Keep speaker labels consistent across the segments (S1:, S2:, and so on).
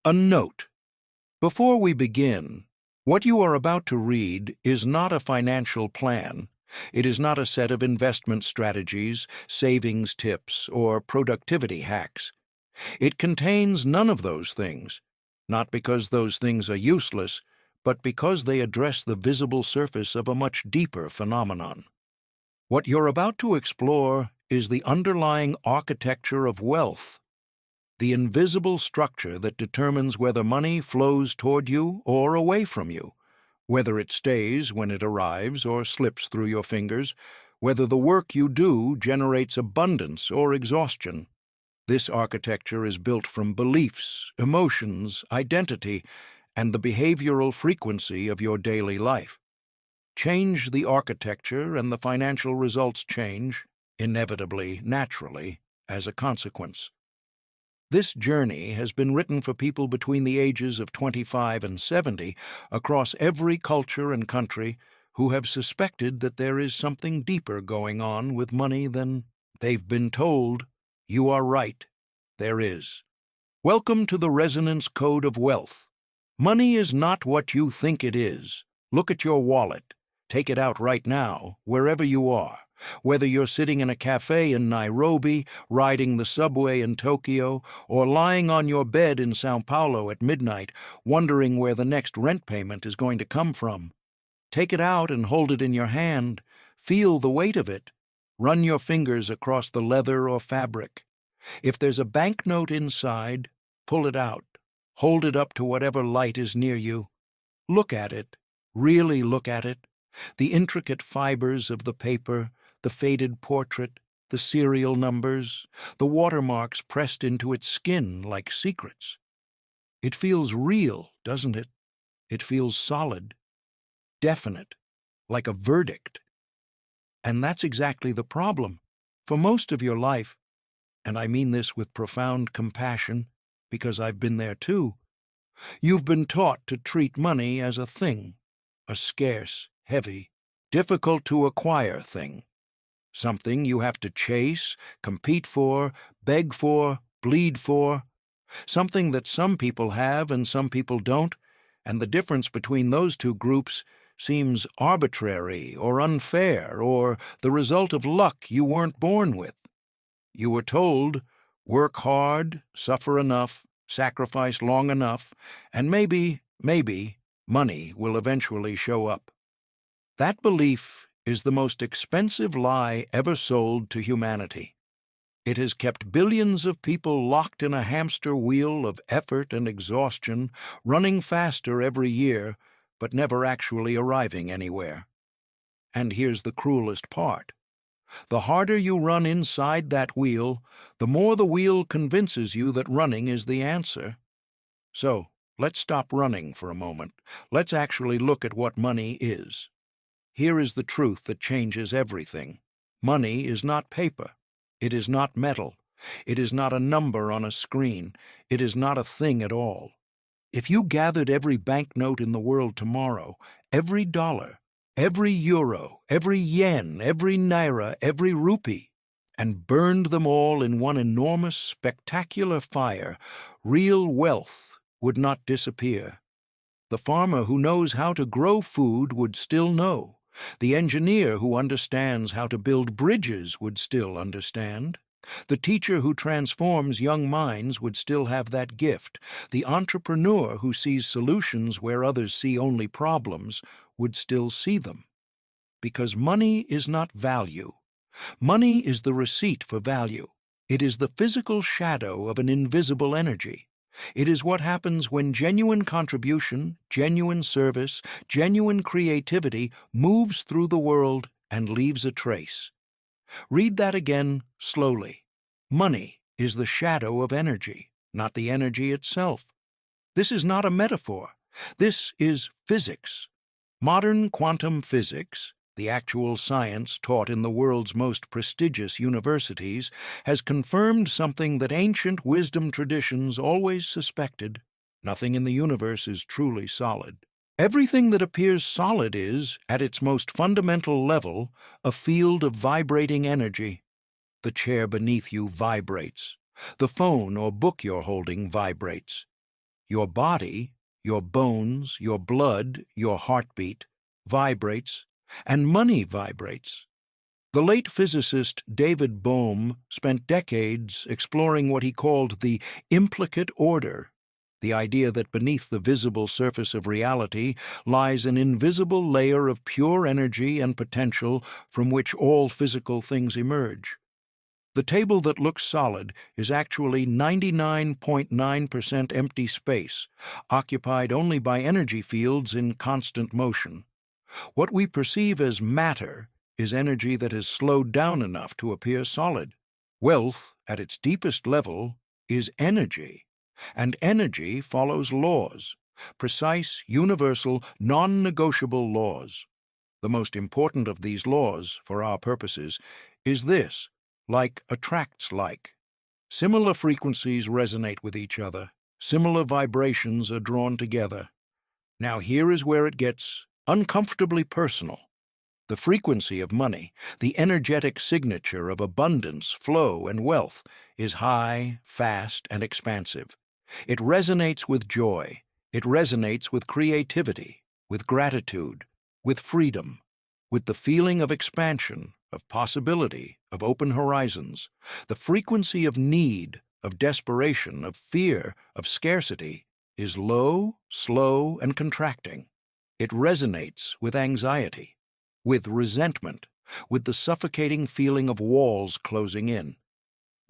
S1: A note. Before we begin, what you are about to read is not a financial plan. It is not a set of investment strategies, savings tips, or productivity hacks. It contains none of those things, not because those things are useless, but because they address the visible surface of a much deeper phenomenon. What you're about to explore is the underlying architecture of wealth, the invisible structure that determines whether money flows toward you or away from you, whether it stays when it arrives or slips through your fingers, whether the work you do generates abundance or exhaustion. This architecture is built from beliefs, emotions, identity, and the behavioral frequency of your daily life. Change the architecture and the financial results change, inevitably, naturally, as a consequence. This journey has been written for people between the ages of 25 and 70 across every culture and country who have suspected that there is something deeper going on with money than they've been told. You are right, there is. Welcome to the Resonance Code of Wealth. Money is not what you think it is. Look at your wallet. Take it out right now, wherever you are. Whether you're sitting in a cafe in Nairobi, riding the subway in Tokyo, or lying on your bed in São Paulo at midnight, wondering where the next rent payment is going to come from. Take it out and hold it in your hand. Feel the weight of it. Run your fingers across the leather or fabric. If there's a banknote inside, pull it out. Hold it up to whatever light is near you. Look at it. Really look at it. The intricate fibers of the paper, the faded portrait, the serial numbers, the watermarks pressed into its skin like secrets. It feels real, doesn't it? It feels solid, definite, like a verdict. And that's exactly the problem. For most of your life, and I mean this with profound compassion, because I've been there too, you've been taught to treat money as a thing, a scarce, heavy, difficult-to-acquire thing. Something you have to chase, compete for, beg for, bleed for. Something that some people have and some people don't, and the difference between those two groups seems arbitrary or unfair or the result of luck you weren't born with. You were told, work hard, suffer enough, sacrifice long enough, and maybe, money will eventually show up. That belief is the most expensive lie ever sold to humanity. It has kept billions of people locked in a hamster wheel of effort and exhaustion, running faster every year, but never actually arriving anywhere. And here's the cruelest part. The harder you run inside that wheel, the more the wheel convinces you that running is the answer. So, let's stop running for a moment. Let's actually look at what money is. Here is the truth that changes everything. Money is not paper. It is not metal. It is not a number on a screen. It is not a thing at all. If you gathered every banknote in the world tomorrow, every dollar, every euro, every yen, every naira, every rupee, and burned them all in one enormous, spectacular fire, real wealth would not disappear. The farmer who knows how to grow food would still know. The engineer who understands how to build bridges would still understand. The teacher who transforms young minds would still have that gift. The entrepreneur who sees solutions where others see only problems would still see them. Because money is not value. Money is the receipt for value. It is the physical shadow of an invisible energy. It is what happens when genuine contribution, genuine service, genuine creativity moves through the world and leaves a trace. Read that again slowly. Money is the shadow of energy, not the energy itself. This is not a metaphor. This is physics. Modern quantum physics, the actual science taught in the world's most prestigious universities, has confirmed something that ancient wisdom traditions always suspected. Nothing in the universe is truly solid. Everything that appears solid is, at its most fundamental level, a field of vibrating energy. The chair beneath you vibrates. The phone or book you're holding vibrates. Your body, your bones, your blood, your heartbeat vibrates, and money vibrates. The late physicist David Bohm spent decades exploring what he called the implicate order, the idea that beneath the visible surface of reality lies an invisible layer of pure energy and potential from which all physical things emerge. The table that looks solid is actually 99.9% empty space, occupied only by energy fields in constant motion. What we perceive as matter is energy that has slowed down enough to appear solid. Wealth, at its deepest level, is energy, and energy follows laws, precise, universal, non-negotiable laws. The most important of these laws, for our purposes, is this: like attracts like. Similar frequencies resonate with each other. Similar vibrations are drawn together. Now here is where it gets uncomfortably personal. The frequency of money, the energetic signature of abundance, flow, and wealth, is high, fast, and expansive. It resonates with joy. It resonates with creativity, with gratitude, with freedom, with the feeling of expansion, of possibility, of open horizons. The frequency of need, of desperation, of fear, of scarcity is low, slow, and contracting. It resonates with anxiety, with resentment, with the suffocating feeling of walls closing in.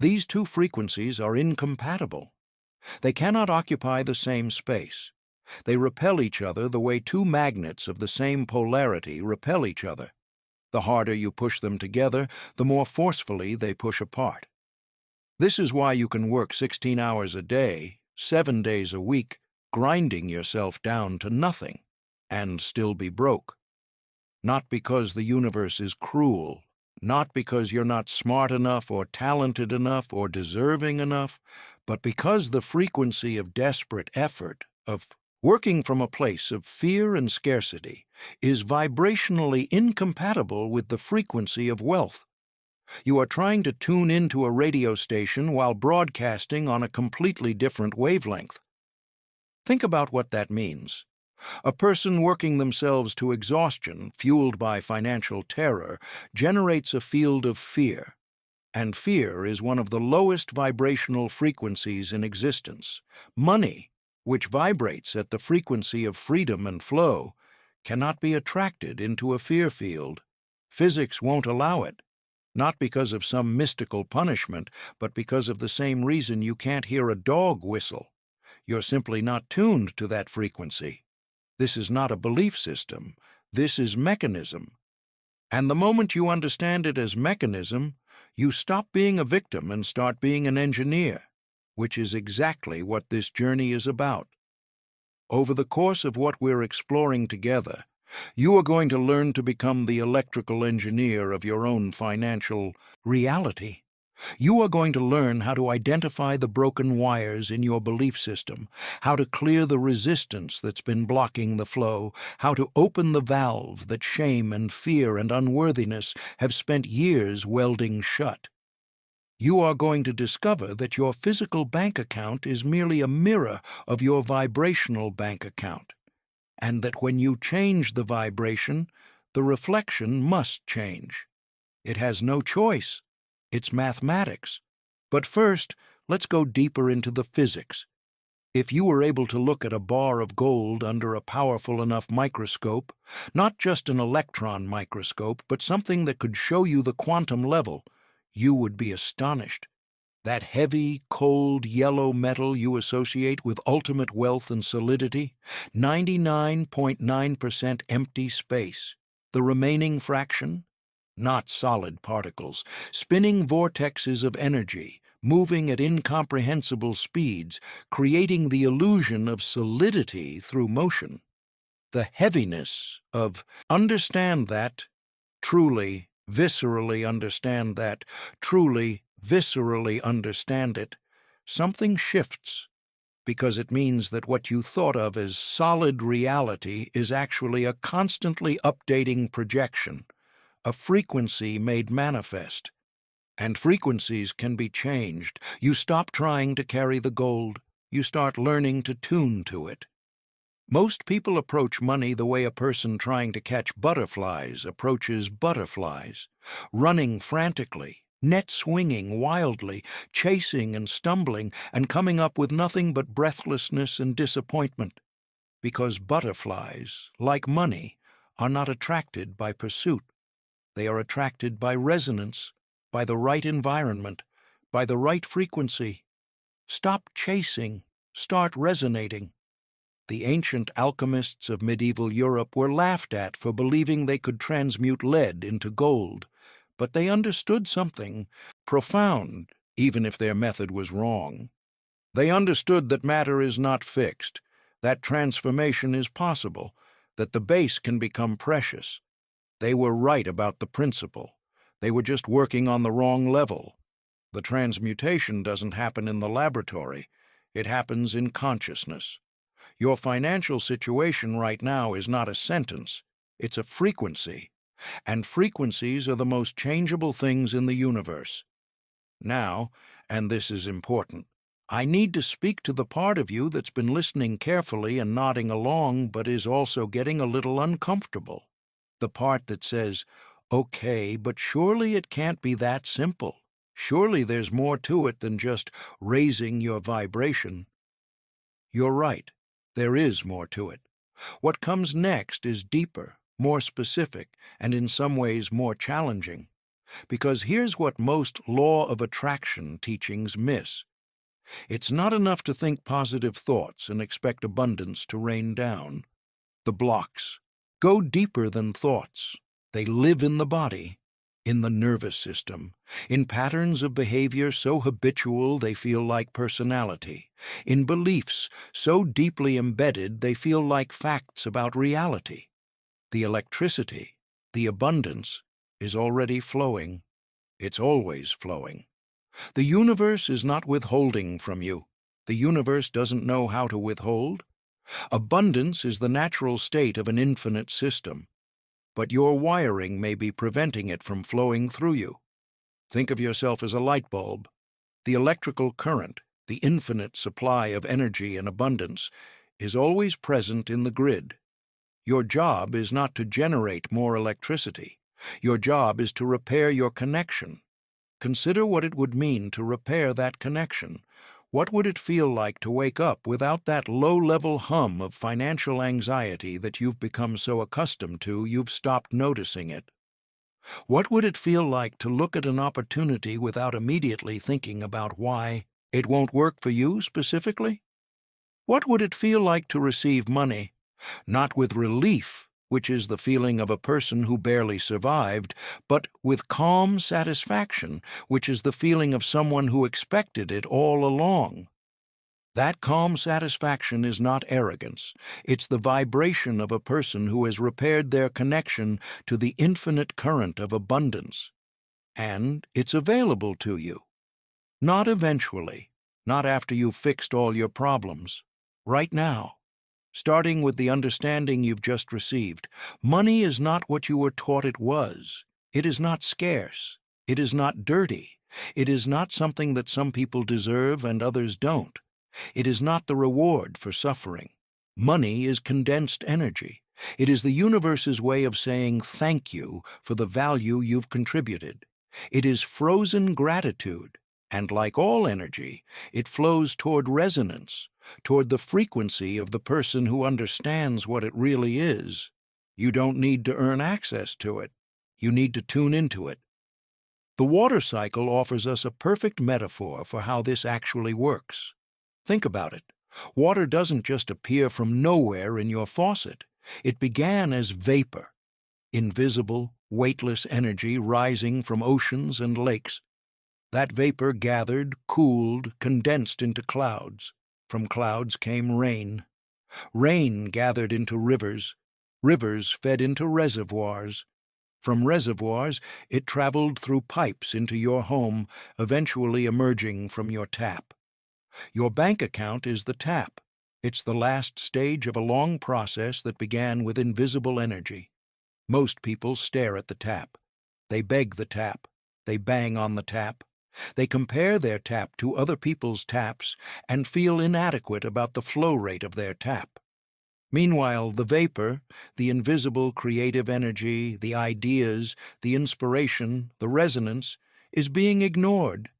S1: These two frequencies are incompatible. They cannot occupy the same space. They repel each other the way two magnets of the same polarity repel each other. The harder you push them together, the more forcefully they push apart. This is why you can work 16 hours a day, 7 days a week, grinding yourself down to nothing, and still be broke. Not because the universe is cruel, not because you're not smart enough or talented enough or deserving enough, but because the frequency of desperate effort, of working from a place of fear and scarcity, is vibrationally incompatible with the frequency of wealth. You are trying to tune into a radio station while broadcasting on a completely different wavelength. Think about what that means. A person working themselves to exhaustion, fueled by financial terror, generates a field of fear. And fear is one of the lowest vibrational frequencies in existence. Money, which vibrates at the frequency of freedom and flow, cannot be attracted into a fear field. Physics won't allow it. Not because of some mystical punishment, but because of the same reason you can't hear a dog whistle. You're simply not tuned to that frequency. This is not a belief system. This is mechanism. And the moment you understand it as mechanism, you stop being a victim and start being an engineer, which is exactly what this journey is about. Over the course of what we're exploring together, you are going to learn to become the electrical engineer of your own financial reality. You are going to learn how to identify the broken wires in your belief system, how to clear the resistance that's been blocking the flow, how to open the valve that shame and fear and unworthiness have spent years welding shut. You are going to discover that your physical bank account is merely a mirror of your vibrational bank account, and that when you change the vibration, the reflection must change. It has no choice. It's mathematics. But first, let's go deeper into the physics. If you were able to look at a bar of gold under a powerful enough microscope, not just an electron microscope, but something that could show you the quantum level, you would be astonished. That heavy, cold, yellow metal you associate with ultimate wealth and solidity, 99.9% empty space. The remaining fraction? Not solid particles, spinning vortexes of energy, moving at incomprehensible speeds, creating the illusion of solidity through motion. The heaviness of understand that, truly, viscerally understand that, truly, viscerally understand it. Something shifts, because it means that what you thought of as solid reality is actually a constantly updating projection, a frequency made manifest. And frequencies can be changed. You stop trying to carry the gold. you start learning to tune to it. Most people approach money the way a person trying to catch butterflies approaches butterflies, running frantically, net swinging wildly, chasing and stumbling, and coming up with nothing but breathlessness and disappointment. Because butterflies, like money, are not attracted by pursuit. They are attracted by resonance, by the right environment, by the right frequency. Stop chasing, start resonating. The ancient alchemists of medieval Europe were laughed at for believing they could transmute lead into gold, but they understood something profound, even if their method was wrong. They understood that matter is not fixed, that transformation is possible, that the base can become precious. They were right about the principle. They were just working on the wrong level. The transmutation doesn't happen in the laboratory. It happens in consciousness. Your financial situation right now is not a sentence. It's a frequency. And frequencies are the most changeable things in the universe. Now, and this is important, I need to speak to the part of you that's been listening carefully and nodding along but is also getting a little uncomfortable. The part that says, okay, but surely it can't be that simple. Surely there's more to it than just raising your vibration. You're right. There is more to it. What comes next is deeper, more specific, and in some ways more challenging. Because here's what most law of attraction teachings miss. It's not enough to think positive thoughts and expect abundance to rain down. The blocks go deeper than thoughts. They live in the body, in the nervous system, in patterns of behavior so habitual they feel like personality, in beliefs so deeply embedded they feel like facts about reality. The electricity, the abundance, is already flowing. It's always flowing. The universe is not withholding from you. The universe doesn't know how to withhold. Abundance is the natural state of an infinite system, but your wiring may be preventing it from flowing through you. Think of yourself as a light bulb. The electrical current, the infinite supply of energy and abundance, is always present in the grid. Your job is not to generate more electricity. Your job is to repair your connection. Consider what it would mean to repair that connection. What would it feel like to wake up without that low-level hum of financial anxiety that you've become so accustomed to you've stopped noticing it? What would it feel like to look at an opportunity without immediately thinking about why it won't work for you specifically? What would it feel like to receive money, not with relief, which is the feeling of a person who barely survived, but with calm satisfaction, which is the feeling of someone who expected it all along? That calm satisfaction is not arrogance. It's the vibration of a person who has repaired their connection to the infinite current of abundance. And it's available to you. Not eventually, not after you've fixed all your problems. Right now. Starting with the understanding you've just received, money is not what you were taught it was. It is not scarce. It is not dirty. It is not something that some people deserve and others don't. It is not the reward for suffering. Money is condensed energy. It is the universe's way of saying thank you for the value you've contributed. It is frozen gratitude. And like all energy, it flows toward resonance, toward the frequency of the person who understands what it really is. You don't need to earn access to it. You need to tune into it. The water cycle offers us a perfect metaphor for how this actually works. Think about it. Water doesn't just appear from nowhere in your faucet. It began as vapor, invisible, weightless energy rising from oceans and lakes. That vapor gathered, cooled, condensed into clouds. From clouds came rain. Rain gathered into rivers. Rivers fed into reservoirs. From reservoirs, it traveled through pipes into your home, eventually emerging from your tap. Your bank account is the tap. It's the last stage of a long process that began with invisible energy. Most people stare at the tap. They beg the tap. They bang on the tap. They compare their tap to other people's taps and feel inadequate about the flow rate of their tap. Meanwhile, the vapor, the invisible creative energy, the ideas, the inspiration, the resonance, is being ignored.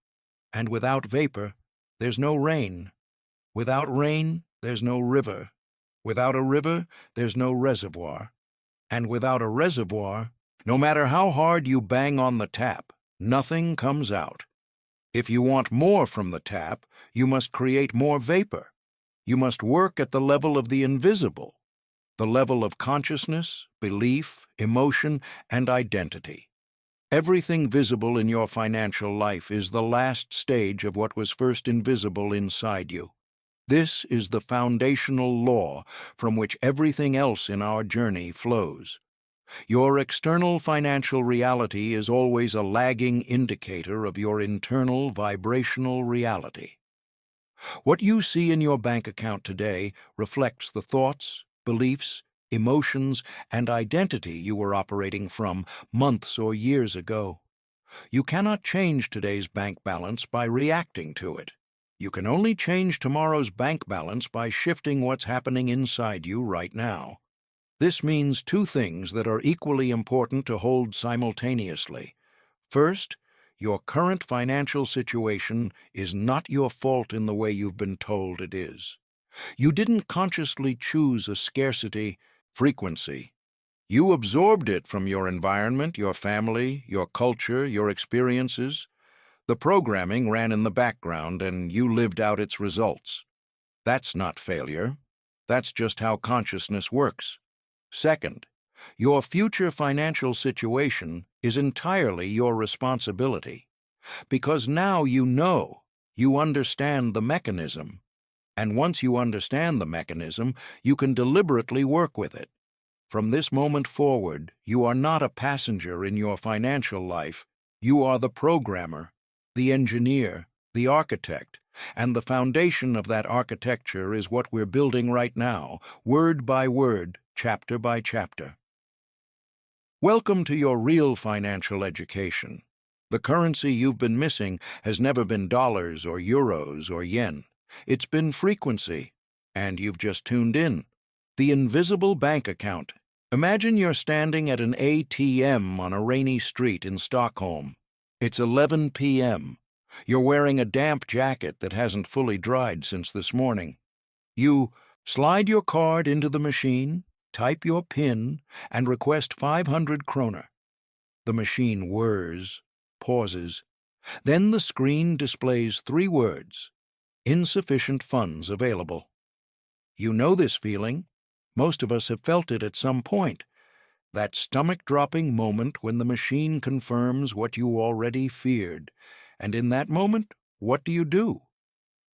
S1: And without vapor, there's no rain. Without rain, there's no river. Without a river, there's no reservoir. And without a reservoir, no matter how hard you bang on the tap, nothing comes out. If you want more from the tap, you must create more vapor. You must work at the level of the invisible, the level of consciousness, belief, emotion, and identity. Everything visible in your financial life is the last stage of what was first invisible inside you. This is the foundational law from which everything else in our journey flows. Your external financial reality is always a lagging indicator of your internal vibrational reality. What you see in your bank account today reflects the thoughts, beliefs, emotions, and identity you were operating from months or years ago. You cannot change today's bank balance by reacting to it. You can only change tomorrow's bank balance by shifting what's happening inside you right now. This means two things that are equally important to hold simultaneously. First, your current financial situation is not your fault in the way you've been told it is. You didn't consciously choose a scarcity frequency. You absorbed it from your environment, your family, your culture, your experiences. The programming ran in the background and you lived out its results. That's not failure. That's just how consciousness works. Second, your future financial situation is entirely your responsibility, because now you understand the mechanism, and once you understand the mechanism, you can deliberately work with it. From this moment forward, you are not a passenger in your financial life. You are the programmer, the engineer, the architect, and the foundation of that architecture is what we're building right now, word by word, chapter by chapter. Welcome to your real financial education. The currency you've been missing has never been dollars or euros or yen. It's been frequency, and you've just tuned in. The invisible bank account. Imagine you're standing at an ATM on a rainy street in Stockholm. It's 11 p.m. You're wearing a damp jacket that hasn't fully dried since this morning. You slide your card into the machine, type your PIN, and request 500 kroner. The machine whirs, pauses. Then the screen displays 3 words: insufficient funds available. You know this feeling. Most of us have felt it at some point. That stomach-dropping moment when the machine confirms what you already feared. And in that moment, what do?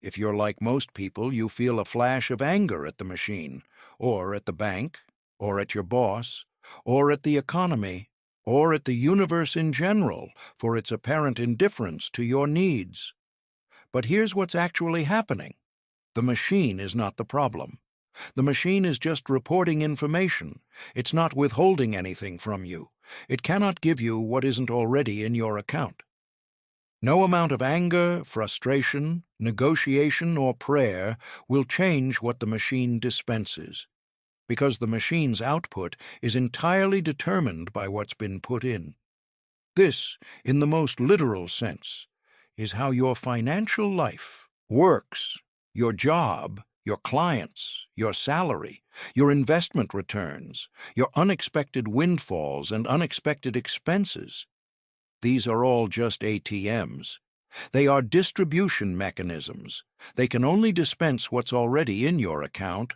S1: If you're like most people, you feel a flash of anger at the machine, or at the bank, or at your boss, or at the economy, or at the universe in general for its apparent indifference to your needs. But here's what's actually happening. The machine is not the problem. The machine is just reporting information. It's not withholding anything from you. It cannot give you what isn't already in your account. No amount of anger, frustration, negotiation, or prayer will change what the machine dispenses, because the machine's output is entirely determined by what's been put in. This, in the most literal sense, is how your financial life works. Your job, your clients, your salary, your investment returns, your unexpected windfalls and unexpected expenses. These are all just ATMs. They are distribution mechanisms. They can only dispense what's already in your account.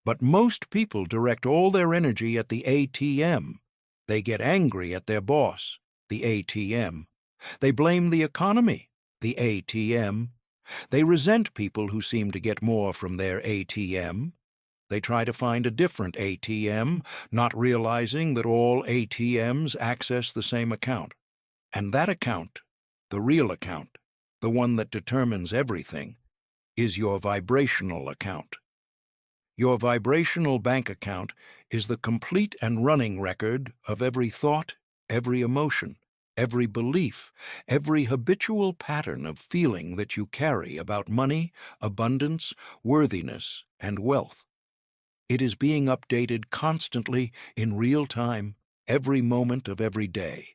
S1: But most people direct all their energy at the ATM. They get angry at their boss, the ATM. They blame the economy, the ATM. They resent people who seem to get more from their ATM. They try to find a different ATM, not realizing that all ATMs access the same account. And that account, the real account, the one that determines everything, is your vibrational account. Your vibrational bank account is the complete and running record of every thought, every emotion, every belief, every habitual pattern of feeling that you carry about money, abundance, worthiness, and wealth. It is being updated constantly in real time, every moment of every day.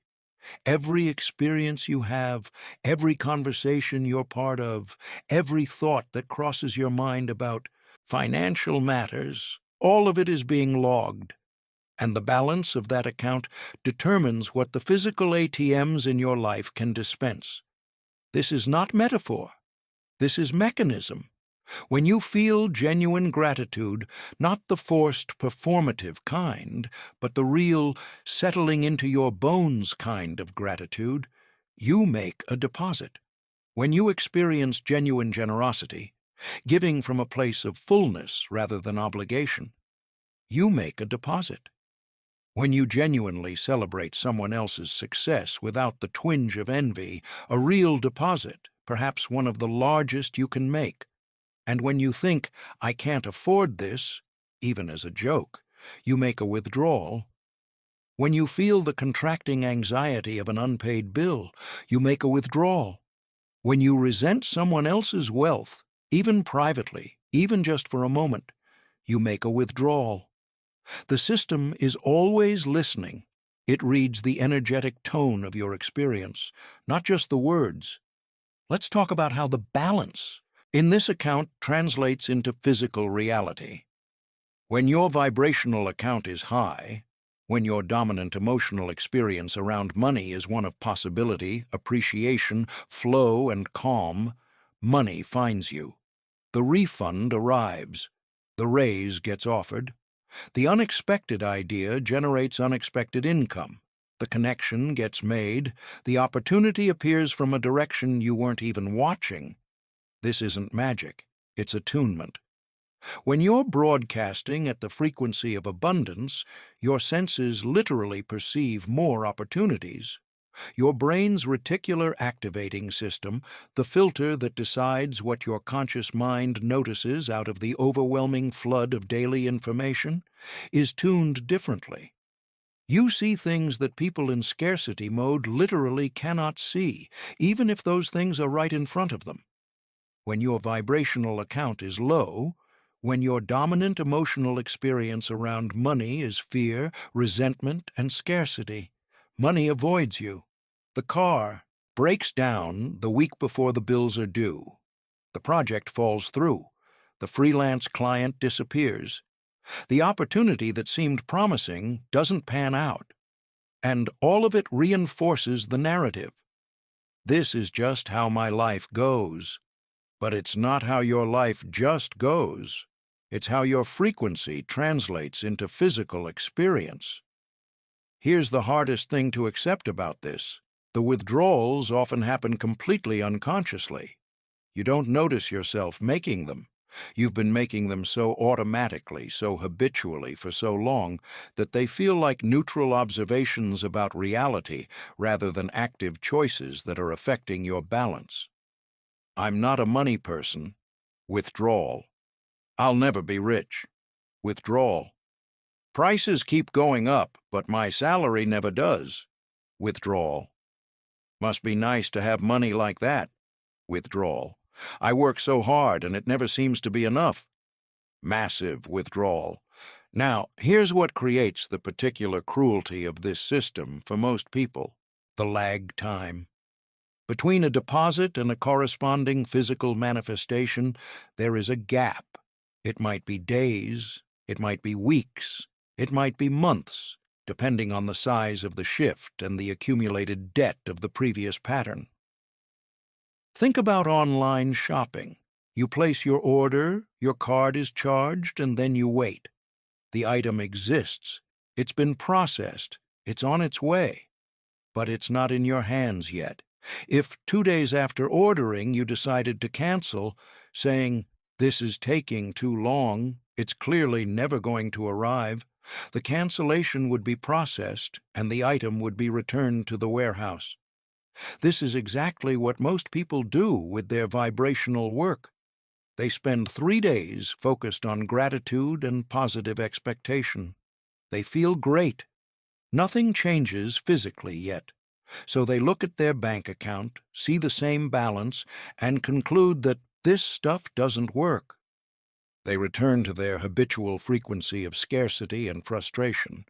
S1: Every experience you have, every conversation you're part of, every thought that crosses your mind about financial matters, all of it is being logged. And the balance of that account determines what the physical ATMs in your life can dispense. This is not metaphor. This is mechanism. When you feel genuine gratitude, not the forced performative kind, but the real settling into your bones kind of gratitude, you make a deposit. When you experience genuine generosity, giving from a place of fullness rather than obligation, you make a deposit. When you genuinely celebrate someone else's success without the twinge of envy, a real deposit, perhaps one of the largest you can make. And when you think, I can't afford this, even as a joke, you make a withdrawal. When you feel the contracting anxiety of an unpaid bill, you make a withdrawal. When you resent someone else's wealth, even privately, even just for a moment, you make a withdrawal. The system is always listening. It reads the energetic tone of your experience, not just the words. Let's talk about how the balance in this account translates into physical reality. When your vibrational account is high, when your dominant emotional experience around money is one of possibility, appreciation, flow, and calm, money finds you. The refund arrives. The raise gets offered. The unexpected idea generates unexpected income. The connection gets made. The opportunity appears from a direction you weren't even watching. This isn't magic. It's attunement. When you're broadcasting at the frequency of abundance, your senses literally perceive more opportunities. Your brain's reticular activating system, the filter that decides what your conscious mind notices out of the overwhelming flood of daily information, is tuned differently. You see things that people in scarcity mode literally cannot see, even if those things are right in front of them. When your vibrational account is low, when your dominant emotional experience around money is fear, resentment, and scarcity, money avoids you. The car breaks down the week before the bills are due. The project falls through. The freelance client disappears. The opportunity that seemed promising doesn't pan out. And all of it reinforces the narrative. This is just how my life goes. But it's not how your life just goes. It's how your frequency translates into physical experience. Here's the hardest thing to accept about this. The withdrawals often happen completely unconsciously. You don't notice yourself making them. You've been making them so automatically, so habitually for so long that they feel like neutral observations about reality rather than active choices that are affecting your balance. I'm not a money person. Withdrawal. I'll never be rich. Withdrawal. Prices keep going up, but my salary never does. Withdrawal. Must be nice to have money like that. Withdrawal. I work so hard and it never seems to be enough. Massive withdrawal. Now, here's what creates the particular cruelty of this system for most people: the lag time. Between a deposit and a corresponding physical manifestation, there is a gap. It might be days, it might be weeks, it might be months, depending on the size of the shift and the accumulated debt of the previous pattern. Think about online shopping. You place your order, your card is charged, and then you wait. The item exists. It's been processed. It's on its way. But it's not in your hands yet. If 2 days after ordering you decided to cancel, saying, "This is taking too long, it's clearly never going to arrive," the cancellation would be processed and the item would be returned to the warehouse. This is exactly what most people do with their vibrational work. They spend 3 days focused on gratitude and positive expectation. They feel great. Nothing changes physically yet. So they look at their bank account, see the same balance, and conclude that this stuff doesn't work. They return to their habitual frequency of scarcity and frustration.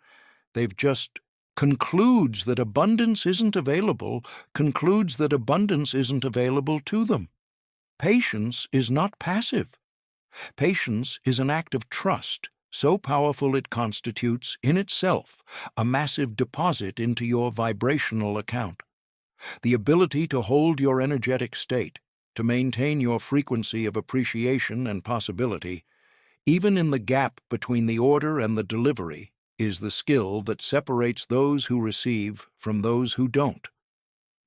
S1: They've just concludes that abundance isn't available, concludes that abundance isn't available to them. Patience is not passive. Patience is an act of trust, so powerful it constitutes, in itself, a massive deposit into your vibrational account. The ability to hold your energetic state, to maintain your frequency of appreciation and possibility, even in the gap between the order and the delivery, is the skill that separates those who receive from those who don't.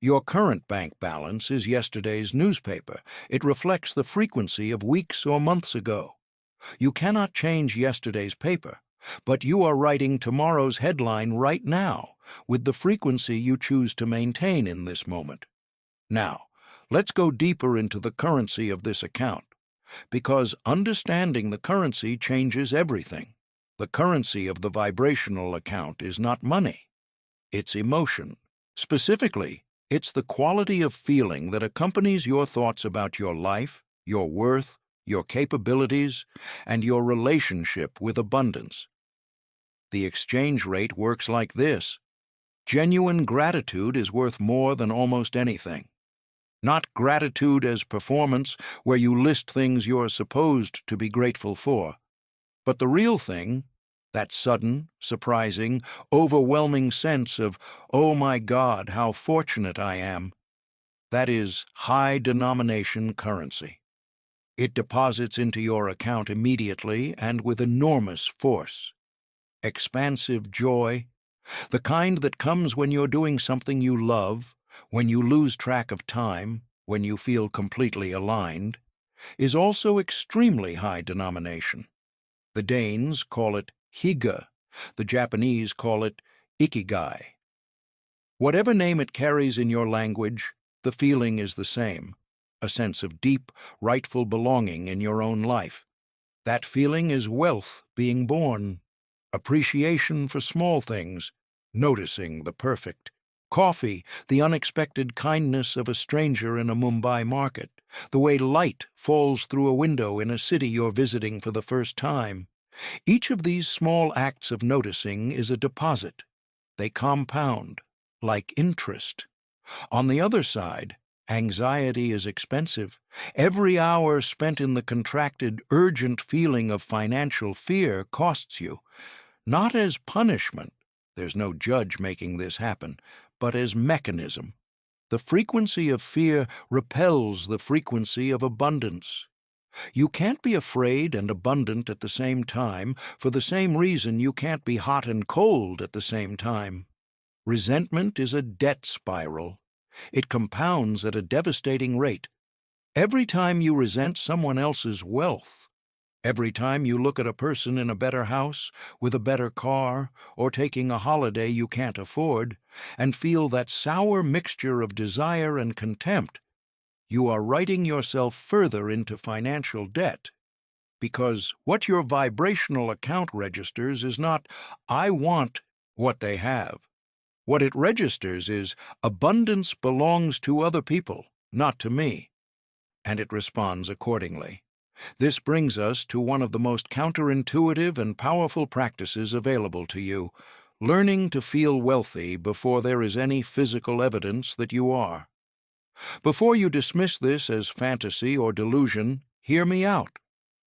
S1: Your current bank balance is yesterday's newspaper. It reflects the frequency of weeks or months ago. You cannot change yesterday's paper, but you are writing tomorrow's headline right now with the frequency you choose to maintain in this moment. Now, let's go deeper into the currency of this account, because understanding the currency changes everything. The currency of the vibrational account is not money. It's emotion. Specifically, it's the quality of feeling that accompanies your thoughts about your life, your worth, your capabilities, and your relationship with abundance. The exchange rate works like this. Genuine gratitude is worth more than almost anything. Not gratitude as performance, where you list things you're supposed to be grateful for, but the real thing, that sudden, surprising, overwhelming sense of, oh my God, how fortunate I am. That is high-denomination currency. It deposits into your account immediately and with enormous force. Expansive joy, the kind that comes when you're doing something you love, when you lose track of time, when you feel completely aligned, is also extremely high denomination. The Danes call it hygge, the Japanese call it ikigai. Whatever name it carries in your language, the feeling is the same, a sense of deep, rightful belonging in your own life. That feeling is wealth being born, appreciation for small things, noticing the perfect. Coffee, the unexpected kindness of a stranger in a Mumbai market, the way light falls through a window in a city you're visiting for the first time. Each of these small acts of noticing is a deposit. They compound, like interest. On the other side, anxiety is expensive. Every hour spent in the contracted, urgent feeling of financial fear costs you, not as punishment, there's no judge making this happen, but as mechanism. The frequency of fear repels the frequency of abundance. You can't be afraid and abundant at the same time for the same reason you can't be hot and cold at the same time. Resentment is a debt spiral. It compounds at a devastating rate. Every time you resent someone else's wealth, every time you look at a person in a better house, with a better car, or taking a holiday you can't afford, and feel that sour mixture of desire and contempt, you are writing yourself further into financial debt. Because what your vibrational account registers is not, I want what they have. What it registers is, abundance belongs to other people, not to me. And it responds accordingly. This brings us to one of the most counterintuitive and powerful practices available to you, learning to feel wealthy before there is any physical evidence that you are. Before you dismiss this as fantasy or delusion, hear me out.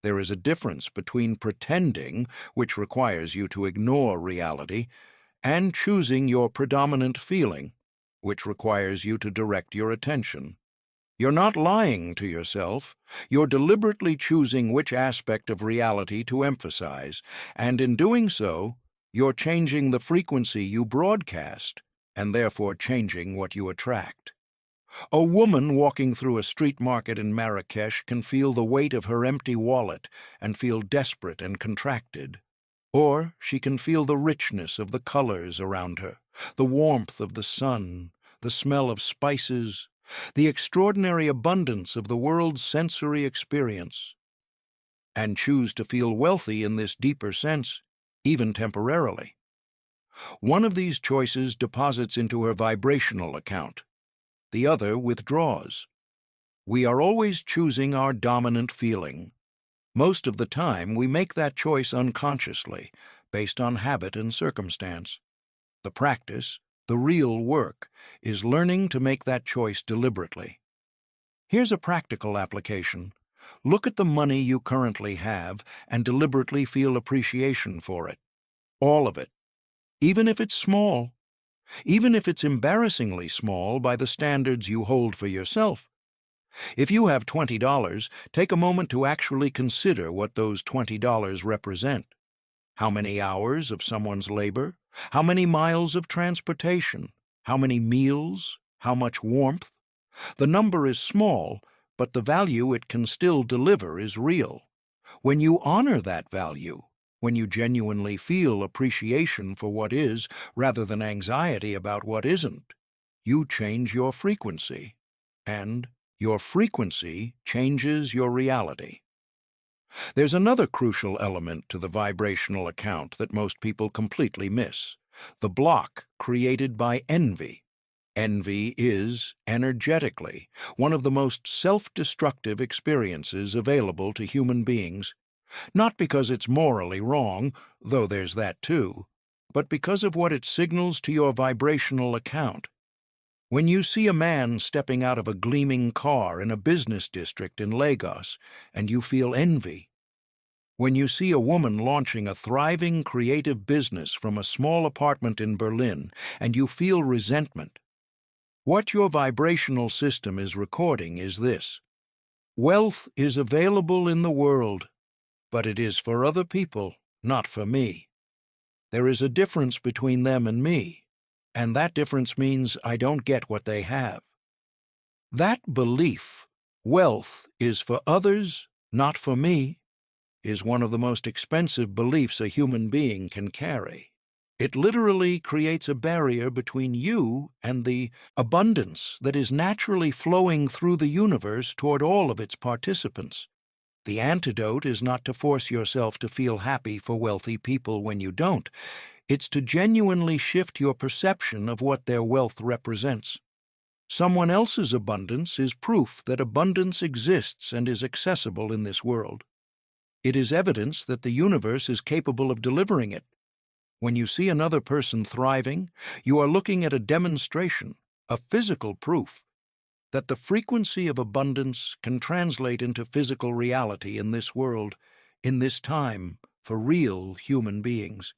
S1: There is a difference between pretending, which requires you to ignore reality, and choosing your predominant feeling, which requires you to direct your attention. You're not lying to yourself. You're deliberately choosing which aspect of reality to emphasize, and in doing so, you're changing the frequency you broadcast, and therefore changing what you attract. A woman walking through a street market in Marrakesh can feel the weight of her empty wallet and feel desperate and contracted. Or she can feel the richness of the colors around her, the warmth of the sun, the smell of spices, the extraordinary abundance of the world's sensory experience, and choose to feel wealthy in this deeper sense, even temporarily. One of these choices deposits into her vibrational account. The other withdraws. We are always choosing our dominant feeling. Most of the time, we make that choice unconsciously, based on habit and circumstance. The practice, the real work, is learning to make that choice deliberately. Here's a practical application. Look at the money you currently have and deliberately feel appreciation for it. All of it. Even if it's small. Even if it's embarrassingly small by the standards you hold for yourself. If you have $20, take a moment to actually consider what those $20 represent. How many hours of someone's labor? How many miles of transportation? How many meals? How much warmth? The number is small, but the value it can still deliver is real. When you honor that value, when you genuinely feel appreciation for what is rather than anxiety about what isn't, you change your frequency. And your frequency changes your reality. There's another crucial element to the vibrational account that most people completely miss: the block created by envy. Envy is, energetically, one of the most self-destructive experiences available to human beings, not because it's morally wrong, though there's that too, but because of what it signals to your vibrational account. When you see a man stepping out of a gleaming car in a business district in Lagos, and you feel envy. When you see a woman launching a thriving creative business from a small apartment in Berlin, and you feel resentment. What your vibrational system is recording is this: wealth is available in the world, but it is for other people, not for me. There is a difference between them and me, and that difference means I don't get what they have. That belief, wealth is for others, not for me, is one of the most expensive beliefs a human being can carry. It literally creates a barrier between you and the abundance that is naturally flowing through the universe toward all of its participants. The antidote is not to force yourself to feel happy for wealthy people when you don't. It's to genuinely shift your perception of what their wealth represents. Someone else's abundance is proof that abundance exists and is accessible in this world. It is evidence that the universe is capable of delivering it. When you see another person thriving, you are looking at a demonstration, a physical proof, that the frequency of abundance can translate into physical reality in this world, in this time, for real human beings.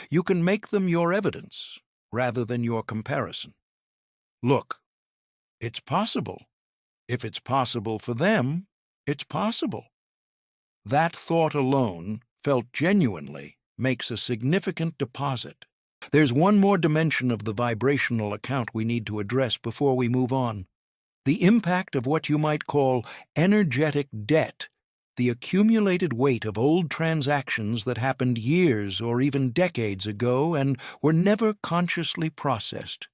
S1: You can make them your evidence rather than your comparison. Look, it's possible. If it's possible for them, it's possible. That thought alone, felt genuinely, makes a significant deposit. There's one more dimension of the vibrational account we need to address before we move on. The impact of what you might call energetic debt, the accumulated weight of old transactions that happened years or even decades ago and were never consciously processed.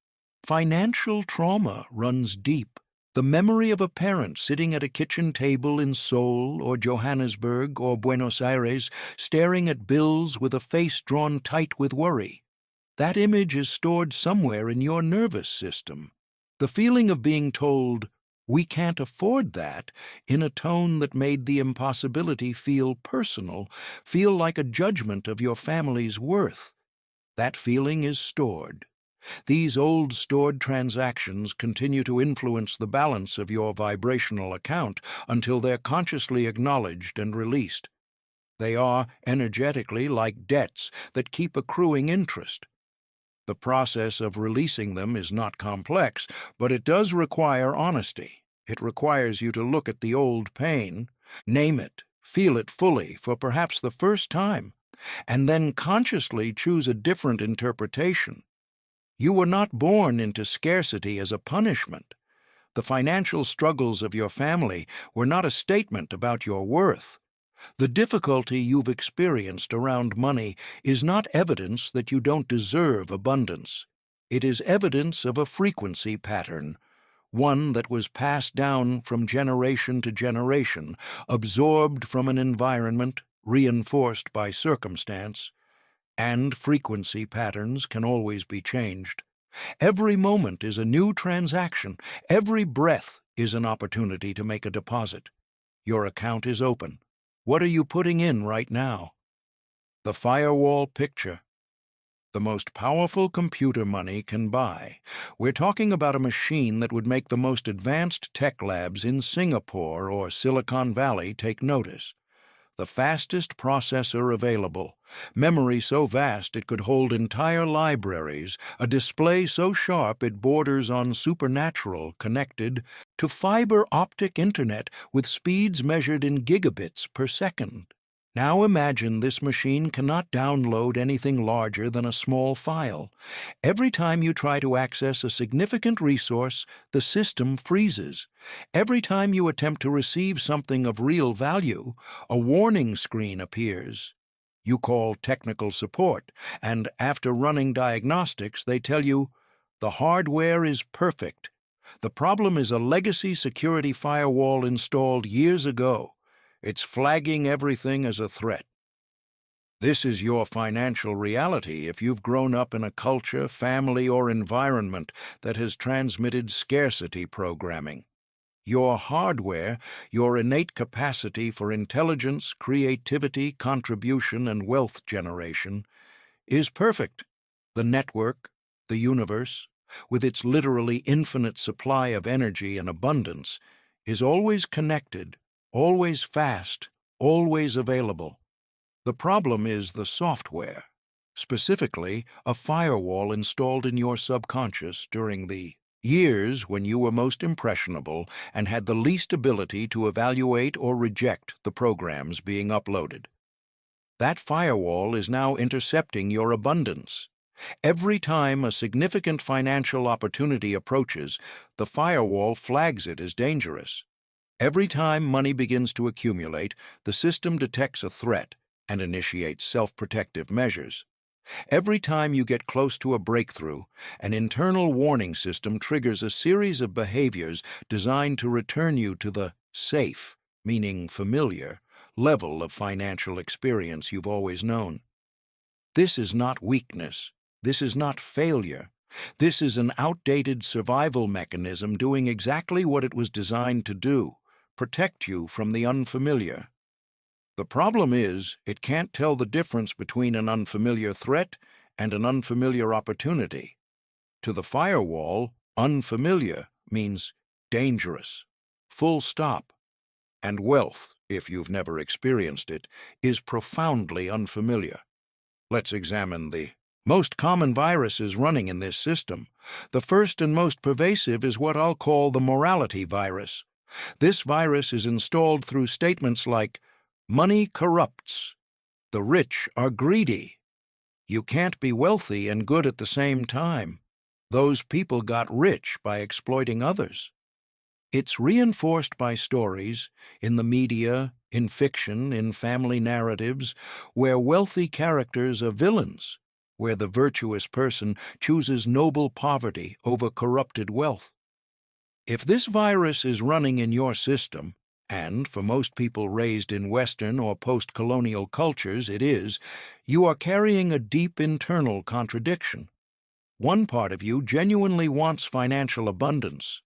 S1: Financial trauma runs deep. The memory of a parent sitting at a kitchen table in Seoul or Johannesburg or Buenos Aires, staring at bills with a face drawn tight with worry. That image is stored somewhere in your nervous system. The feeling of being told, "We can't afford that," in a tone that made the impossibility feel personal, feel like a judgment of your family's worth. That feeling is stored. These old stored transactions continue to influence the balance of your vibrational account until they're consciously acknowledged and released. They are, energetically, like debts that keep accruing interest. The process of releasing them is not complex, but it does require honesty. It requires you to look at the old pain, name it, feel it fully for perhaps the first time, and then consciously choose a different interpretation. You were not born into scarcity as a punishment. The financial struggles of your family were not a statement about your worth. The difficulty you've experienced around money is not evidence that you don't deserve abundance. It is evidence of a frequency pattern, one that was passed down from generation to generation, absorbed from an environment, reinforced by circumstance. and frequency patterns can always be changed. Every moment is a new transaction. Every breath is an opportunity to make a deposit. Your account is open. What are you putting in right now? The firewall picture. The most powerful computer money can buy. We're talking about a machine that would make the most advanced tech labs in Singapore or Silicon Valley take notice. The fastest processor available, memory so vast it could hold entire libraries, a display so sharp it borders on supernatural, connected to fiber optic internet with speeds measured in gigabits per second. Now imagine this machine cannot download anything larger than a small file. Every time you try to access a significant resource, the system freezes. Every time you attempt to receive something of real value, a warning screen appears. You call technical support, and after running diagnostics, they tell you, the hardware is perfect. The problem is a legacy security firewall installed years ago. It's flagging everything as a threat. This is your financial reality if you've grown up in a culture, family, or environment that has transmitted scarcity programming. Your hardware, your innate capacity for intelligence, creativity, contribution, and wealth generation, is perfect. The network, the universe, with its literally infinite supply of energy and abundance, is always connected, always fast, always available. The problem is the software, specifically a firewall installed in your subconscious during the years when you were most impressionable and had the least ability to evaluate or reject the programs being uploaded. That firewall is now intercepting your abundance. Every time a significant financial opportunity approaches, the firewall flags it as dangerous. Every time money begins to accumulate, the system detects a threat and initiates self-protective measures. Every time you get close to a breakthrough, an internal warning system triggers a series of behaviors designed to return you to the safe, meaning familiar, level of financial experience you've always known. This is not weakness. This is not failure. This is an outdated survival mechanism doing exactly what it was designed to do: protect you from the unfamiliar. The problem is, it can't tell the difference between an unfamiliar threat and an unfamiliar opportunity. To the firewall, unfamiliar means dangerous, full stop. And wealth, if you've never experienced it, is profoundly unfamiliar. Let's examine the most common viruses running in this system. The first and most pervasive is what I'll call the morality virus. This virus is installed through statements like, "Money corrupts," "The rich are greedy," "You can't be wealthy and good at the same time," "Those people got rich by exploiting others." It's reinforced by stories, in the media, in fiction, in family narratives, where wealthy characters are villains, where the virtuous person chooses noble poverty over corrupted wealth. If this virus is running in your system, and for most people raised in Western or post-colonial cultures it is, you are carrying a deep internal contradiction. One part of you genuinely wants financial abundance.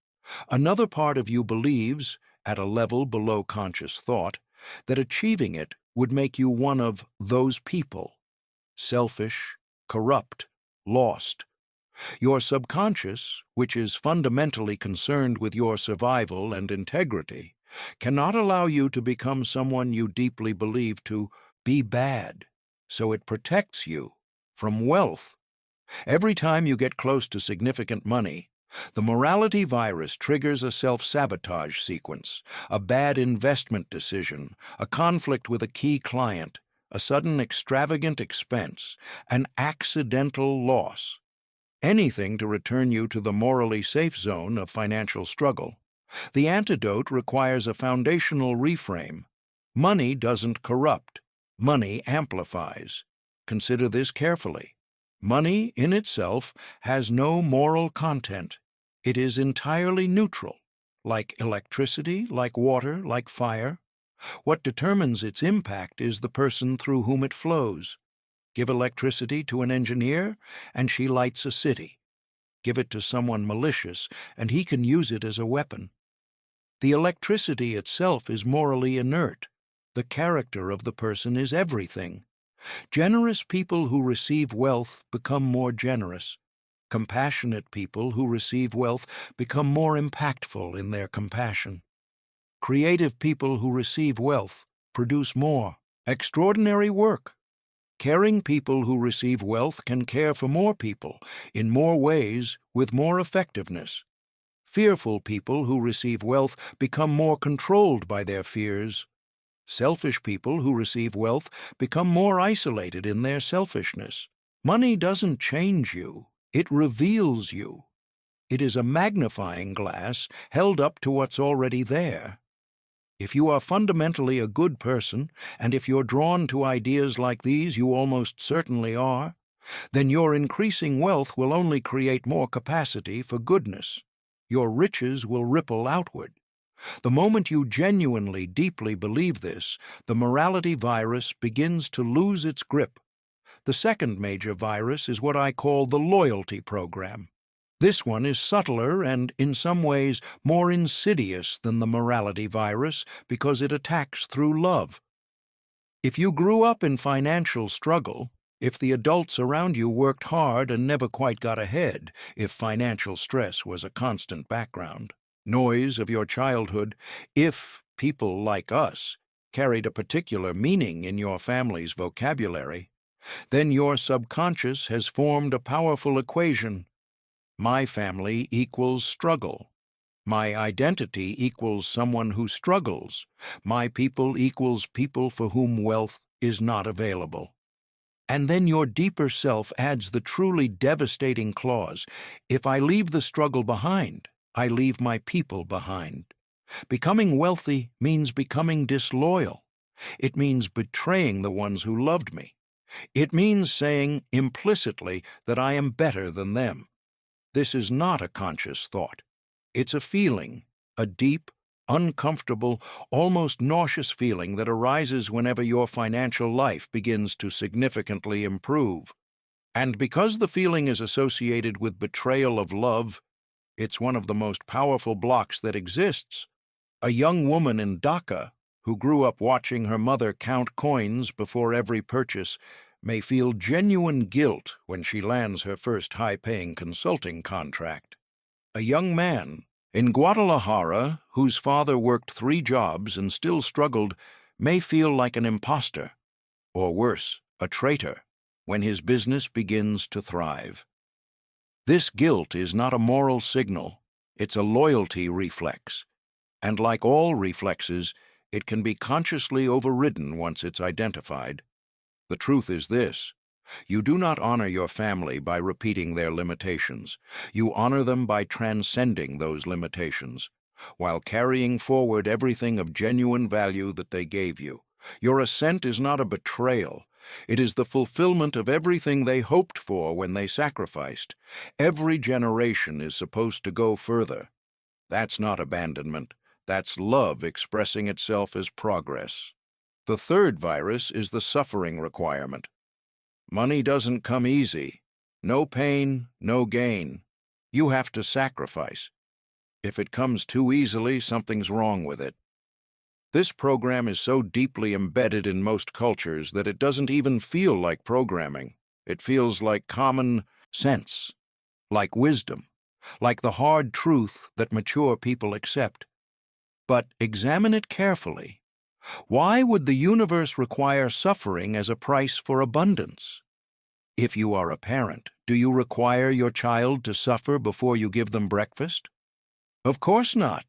S1: Another part of you believes, at a level below conscious thought, that achieving it would make you one of those people: selfish, corrupt, lost. Your subconscious, which is fundamentally concerned with your survival and integrity, cannot allow you to become someone you deeply believe to be bad, so it protects you from wealth. Every time you get close to significant money, the morality virus triggers a self-sabotage sequence, a bad investment decision, a conflict with a key client, a sudden extravagant expense, an accidental loss. Anything to return you to the morally safe zone of financial struggle. The antidote requires a foundational reframe. Money doesn't corrupt. Money amplifies. Consider this carefully. Money, in itself, has no moral content. It is entirely neutral, like electricity, like water, like fire. What determines its impact is the person through whom it flows. Give electricity to an engineer, and she lights a city. Give it to someone malicious, and he can use it as a weapon. The electricity itself is morally inert. The character of the person is everything. Generous people who receive wealth become more generous. Compassionate people who receive wealth become more impactful in their compassion. Creative people who receive wealth produce more extraordinary work. Caring people who receive wealth can care for more people, in more ways, with more effectiveness. Fearful people who receive wealth become more controlled by their fears. Selfish people who receive wealth become more isolated in their selfishness. Money doesn't change you, it reveals you. It is a magnifying glass held up to what's already there. If you are fundamentally a good person, and if you're drawn to ideas like these, you almost certainly are, then your increasing wealth will only create more capacity for goodness. Your riches will ripple outward. The moment you genuinely, deeply believe this, the morality virus begins to lose its grip. The second major virus is what I call the loyalty program. This one is subtler and, in some ways, more insidious than the morality virus because it attacks through love. If you grew up in financial struggle, if the adults around you worked hard and never quite got ahead, if financial stress was a constant background noise of your childhood, if people like us carried a particular meaning in your family's vocabulary, then your subconscious has formed a powerful equation. My family equals struggle. My identity equals someone who struggles. My people equals people for whom wealth is not available. And then your deeper self adds the truly devastating clause, if I leave the struggle behind, I leave my people behind. Becoming wealthy means becoming disloyal. It means betraying the ones who loved me. It means saying implicitly that I am better than them. This is not a conscious thought. It's a feeling, a deep, uncomfortable, almost nauseous feeling that arises whenever your financial life begins to significantly improve. And because the feeling is associated with betrayal of love, it's one of the most powerful blocks that exists. A young woman in Dhaka who grew up watching her mother count coins before every purchase may feel genuine guilt when she lands her first high-paying consulting contract. A young man in Guadalajara whose father worked 3 jobs and still struggled may feel like an imposter, or worse, a traitor, when his business begins to thrive. This guilt is not a moral signal, it's a loyalty reflex. And like all reflexes, it can be consciously overridden once it's identified. The truth is this: you do not honor your family by repeating their limitations. You honor them by transcending those limitations, while carrying forward everything of genuine value that they gave you. Your ascent is not a betrayal. It is the fulfillment of everything they hoped for when they sacrificed. Every generation is supposed to go further. That's not abandonment. That's love expressing itself as progress. The third virus is the suffering requirement. Money doesn't come easy. No pain, no gain. You have to sacrifice. If it comes too easily, something's wrong with it. This program is so deeply embedded in most cultures that it doesn't even feel like programming. It feels like common sense, like wisdom, like the hard truth that mature people accept. But examine it carefully. Why would the universe require suffering as a price for abundance? If you are a parent, do you require your child to suffer before you give them breakfast? Of course not.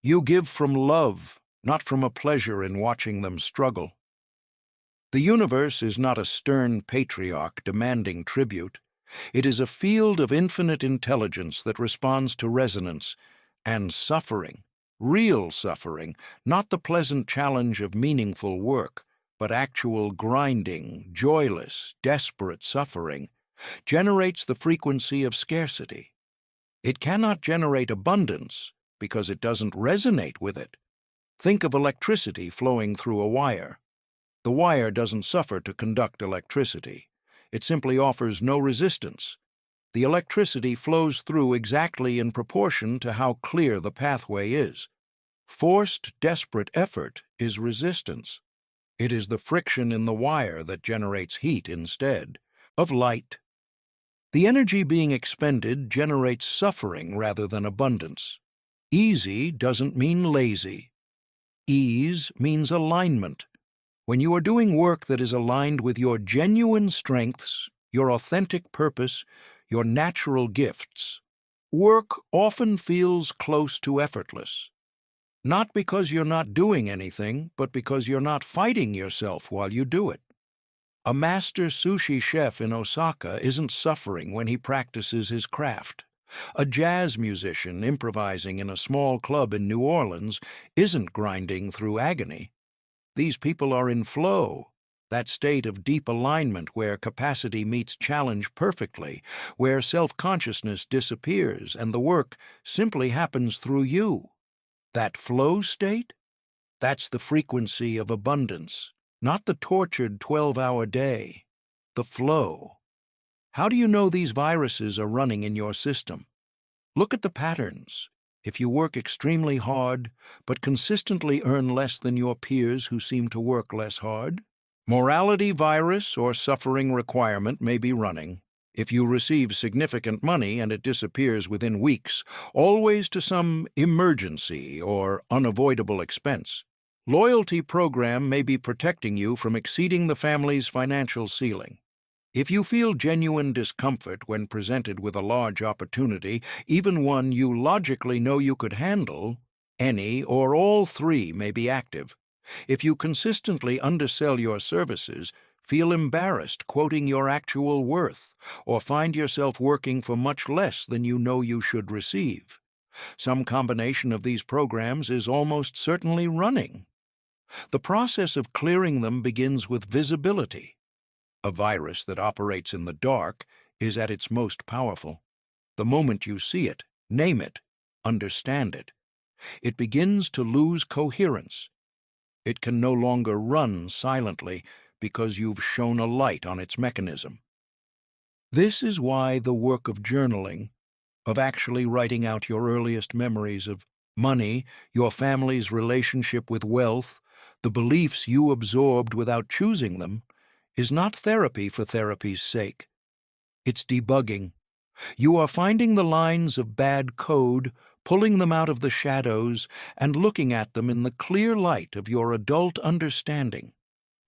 S1: You give from love, not from a pleasure in watching them struggle. The universe is not a stern patriarch demanding tribute. It is a field of infinite intelligence that responds to resonance and suffering. Real suffering, not the pleasant challenge of meaningful work, but actual grinding, joyless, desperate suffering, generates the frequency of scarcity. It cannot generate abundance because it doesn't resonate with it. Think of electricity flowing through a wire. The wire doesn't suffer to conduct electricity. It simply offers no resistance. The electricity flows through exactly in proportion to how clear the pathway is. Forced, desperate effort is resistance. It is the friction in the wire that generates heat instead of light. The energy being expended generates suffering rather than abundance. Easy doesn't mean lazy. Ease means alignment. When you are doing work that is aligned with your genuine strengths, your authentic purpose, your natural gifts, work often feels close to effortless. Not because you're not doing anything, but because you're not fighting yourself while you do it. A master sushi chef in Osaka isn't suffering when he practices his craft. A jazz musician improvising in a small club in New Orleans isn't grinding through agony. These people are in flow, that state of deep alignment where capacity meets challenge perfectly, where self-consciousness disappears and the work simply happens through you. That flow state? That's the frequency of abundance, not the tortured 12-hour day. The flow. How do you know these viruses are running in your system? Look at the patterns. If you work extremely hard, but consistently earn less than your peers who seem to work less hard, morality virus or suffering requirement may be running. If you receive significant money and it disappears within weeks, always to some emergency or unavoidable expense, loyalty program may be protecting you from exceeding the family's financial ceiling. If you feel genuine discomfort when presented with a large opportunity, even one you logically know you could handle, any or all three may be active. If you consistently undersell your services, feel embarrassed quoting your actual worth, or find yourself working for much less than you know you should receive, some combination of these programs is almost certainly running. The process of clearing them begins with visibility. A virus that operates in the dark is at its most powerful. The moment you see it, name it, understand it, it begins to lose coherence. It can no longer run silently because you've shone a light on its mechanism. This is why the work of journaling, of actually writing out your earliest memories of money, your family's relationship with wealth, the beliefs you absorbed without choosing them, is not therapy for therapy's sake. It's debugging. You are finding the lines of bad code, pulling them out of the shadows, and looking at them in the clear light of your adult understanding.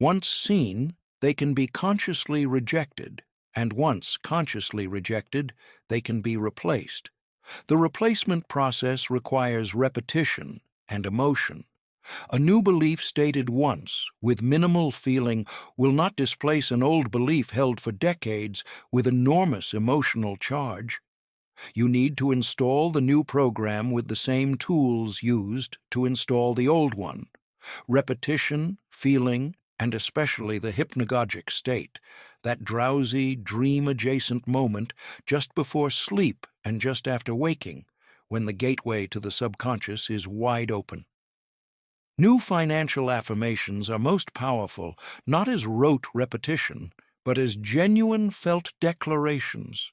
S1: Once seen, they can be consciously rejected, and once consciously rejected, they can be replaced. The replacement process requires repetition and emotion. A new belief stated once, with minimal feeling, will not displace an old belief held for decades with enormous emotional charge. You need to install the new program with the same tools used to install the old one. Repetition, feeling, and especially the hypnagogic state, that drowsy, dream-adjacent moment just before sleep and just after waking, when the gateway to the subconscious is wide open. New financial affirmations are most powerful not as rote repetition, but as genuine felt declarations.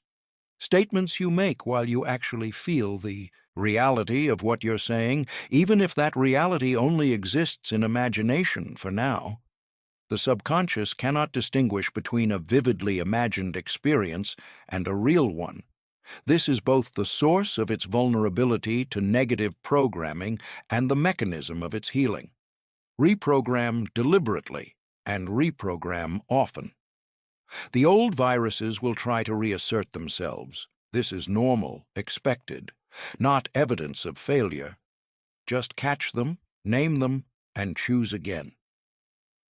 S1: Statements you make while you actually feel the reality of what you're saying, even if that reality only exists in imagination for now. The subconscious cannot distinguish between a vividly imagined experience and a real one. This is both the source of its vulnerability to negative programming and the mechanism of its healing. Reprogram deliberately and reprogram often. The old viruses will try to reassert themselves. This is normal, expected, not evidence of failure. Just catch them, name them, and choose again.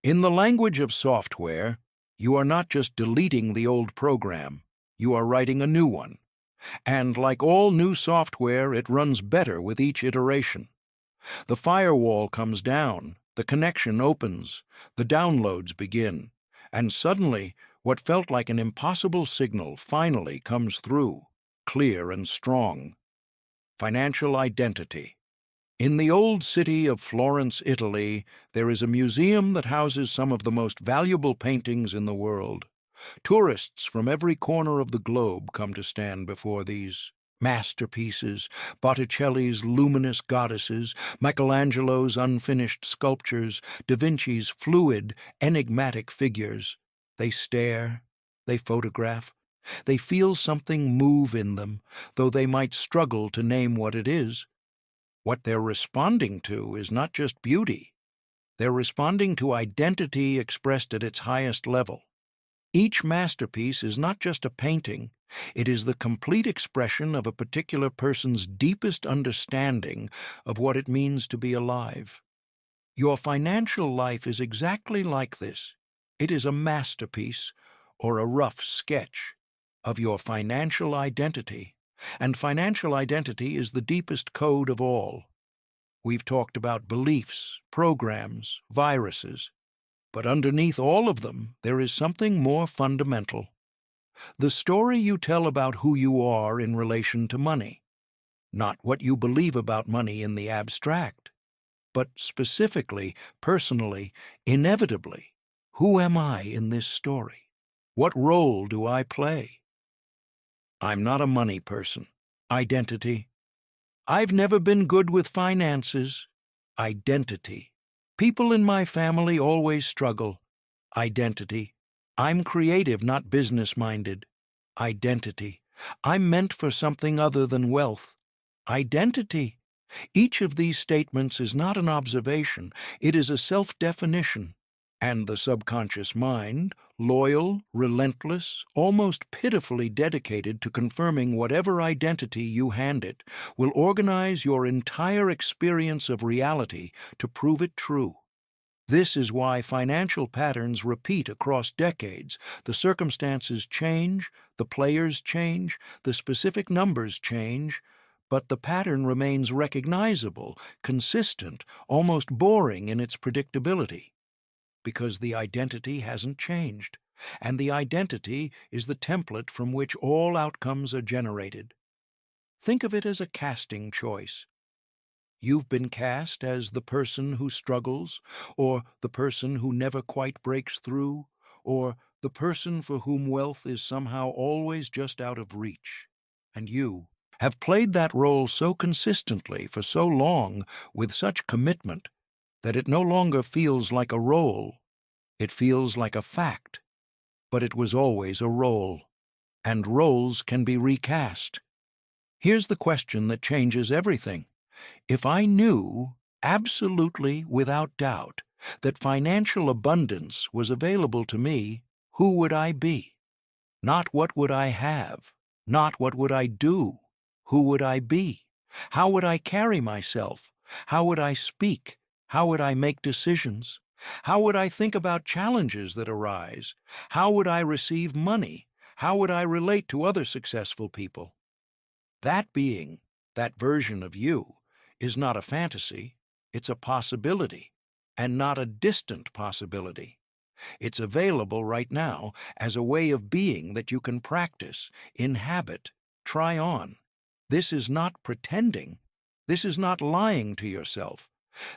S1: In the language of software, you are not just deleting the old program, you are writing a new one. And like all new software, it runs better with each iteration. The firewall comes down, the connection opens, the downloads begin, and suddenly what felt like an impossible signal finally comes through, clear and strong. Financial identity. In the old city of Florence, Italy, there is a museum that houses some of the most valuable paintings in the world. Tourists from every corner of the globe come to stand before these masterpieces, Botticelli's luminous goddesses, Michelangelo's unfinished sculptures, Da Vinci's fluid, enigmatic figures. They stare, they photograph, they feel something move in them, though they might struggle to name what it is. What they're responding to is not just beauty. They're responding to identity expressed at its highest level. Each masterpiece is not just a painting, it is the complete expression of a particular person's deepest understanding of what it means to be alive. Your financial life is exactly like this. It is a masterpiece, or a rough sketch, of your financial identity, and financial identity is the deepest code of all. We've talked about beliefs, programs, viruses, but underneath all of them, there is something more fundamental. The story you tell about who you are in relation to money. Not what you believe about money in the abstract, but specifically, personally, inevitably. Who am I in this story? What role do I play? I'm not a money person. Identity. I've never been good with finances. Identity. People in my family always struggle. Identity. I'm creative, not business-minded. Identity. I'm meant for something other than wealth. Identity. Each of these statements is not an observation, it is a self-definition. And the subconscious mind, loyal, relentless, almost pitifully dedicated to confirming whatever identity you hand it, will organize your entire experience of reality to prove it true. This is why financial patterns repeat across decades. The circumstances change, the players change, the specific numbers change, but the pattern remains recognizable, consistent, almost boring in its predictability. Because the identity hasn't changed, and the identity is the template from which all outcomes are generated. Think of it as a casting choice. You've been cast as the person who struggles, or the person who never quite breaks through, or the person for whom wealth is somehow always just out of reach. And you have played that role so consistently for so long with such commitment that it no longer feels like a role. It feels like a fact, but it was always a role, and roles can be recast. Here's the question that changes everything. If I knew, absolutely without doubt, that financial abundance was available to me, who would I be? Not what would I have, not what would I do. Who would I be? How would I carry myself? How would I speak? How would I make decisions? How would I think about challenges that arise? How would I receive money? How would I relate to other successful people? That being, that version of you, is not a fantasy, it's a possibility, and not a distant possibility. It's available right now as a way of being that you can practice, inhabit, try on. This is not pretending. This is not lying to yourself.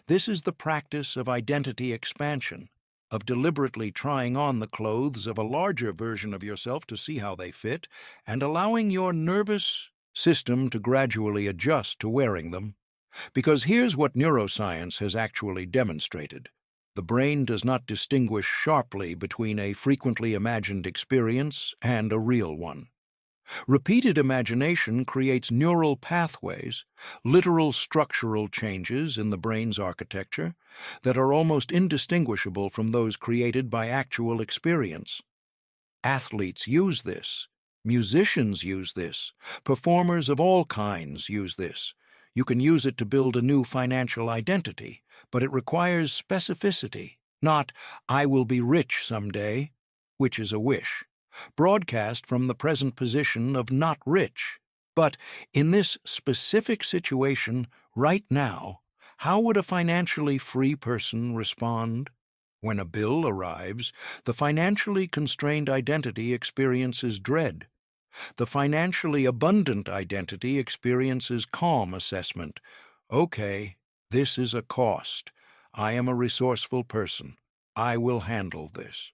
S1: This is the practice of identity expansion, of deliberately trying on the clothes of a larger version of yourself to see how they fit, and allowing your nervous system to gradually adjust to wearing them. Because here's what neuroscience has actually demonstrated. The brain does not distinguish sharply between a frequently imagined experience and a real one. Repeated imagination creates neural pathways, literal structural changes in the brain's architecture, that are almost indistinguishable from those created by actual experience. Athletes use this. Musicians use this. Performers of all kinds use this. You can use it to build a new financial identity, but it requires specificity, not, "I will be rich someday," which is a wish, broadcast from the present position of not rich. But in this specific situation, right now, how would a financially free person respond? When a bill arrives, the financially constrained identity experiences dread. The financially abundant identity experiences calm assessment. Okay, this is a cost. I am a resourceful person. I will handle this.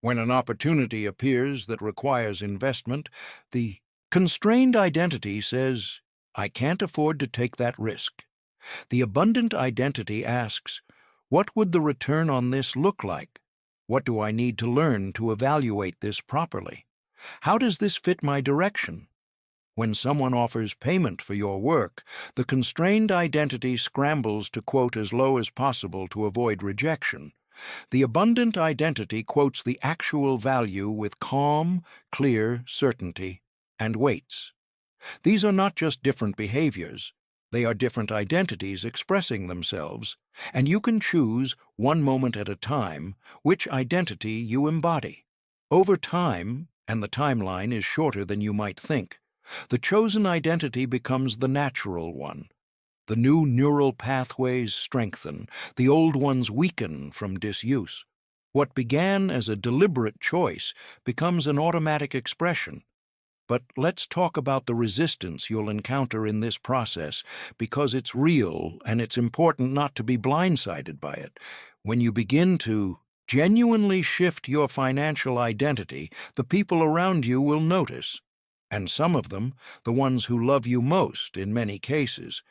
S1: When an opportunity appears that requires investment, the constrained identity says, I can't afford to take that risk. The abundant identity asks, what would the return on this look like? What do I need to learn to evaluate this properly? How does this fit my direction? When someone offers payment for your work, the constrained identity scrambles to quote as low as possible to avoid rejection. The abundant identity quotes the actual value with calm, clear certainty, and waits. These are not just different behaviors. They are different identities expressing themselves, and you can choose, one moment at a time, which identity you embody. Over time, and the timeline is shorter than you might think, the chosen identity becomes the natural one. The new neural pathways strengthen, the old ones weaken from disuse. What began as a deliberate choice becomes an automatic expression. But let's talk about the resistance you'll encounter in this process, because it's real and it's important not to be blindsided by it. When you begin to genuinely shift your financial identity, the people around you will notice. And some of them, the ones who love you most in many cases,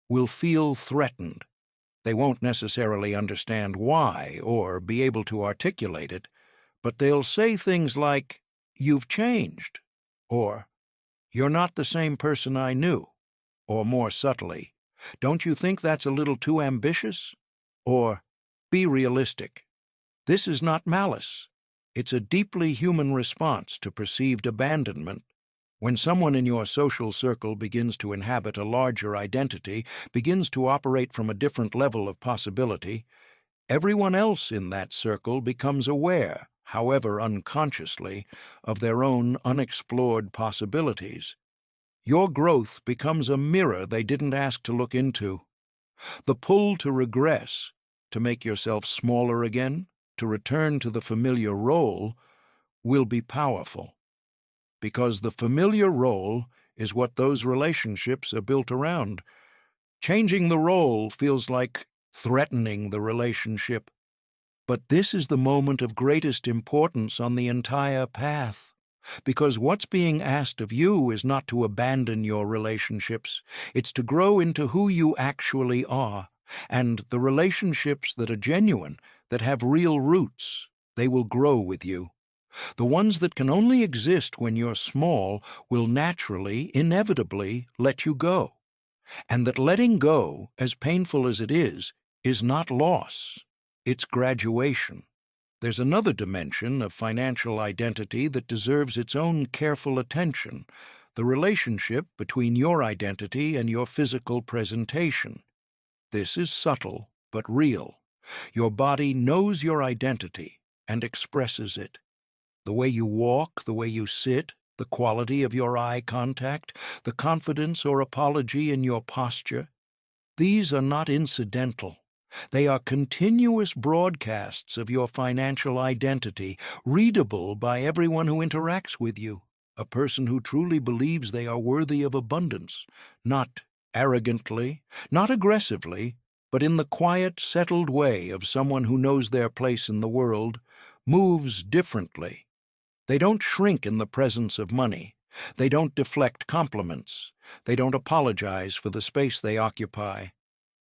S1: will feel threatened. They won't necessarily understand why or be able to articulate it, but they'll say things like, "You've changed," or "You're not the same person I knew," or more subtly, "Don't you think that's a little too ambitious?" or "Be realistic." This is not malice. It's a deeply human response to perceived abandonment. When someone in your social circle begins to inhabit a larger identity, begins to operate from a different level of possibility, everyone else in that circle becomes aware, however unconsciously, of their own unexplored possibilities. Your growth becomes a mirror they didn't ask to look into. The pull to regress, to make yourself smaller again, to return to the familiar role, will be powerful. Because the familiar role is what those relationships are built around. Changing the role feels like threatening the relationship. But this is the moment of greatest importance on the entire path. Because what's being asked of you is not to abandon your relationships, it's to grow into who you actually are. And the relationships that are genuine, that have real roots, they will grow with you. The ones that can only exist when you're small will naturally, inevitably let you go. And that letting go, as painful as it is not loss. It's graduation. There's another dimension of financial identity that deserves its own careful attention, the relationship between your identity and your physical presentation. This is subtle, but real. Your body knows your identity and expresses it. The way you walk, the way you sit, the quality of your eye contact, the confidence or apology in your posture, these are not incidental. They are continuous broadcasts of your financial identity, readable by everyone who interacts with you, a person who truly believes they are worthy of abundance, not arrogantly, not aggressively, but in the quiet, settled way of someone who knows their place in the world, moves differently. They don't shrink in the presence of money. They don't deflect compliments. They don't apologize for the space they occupy.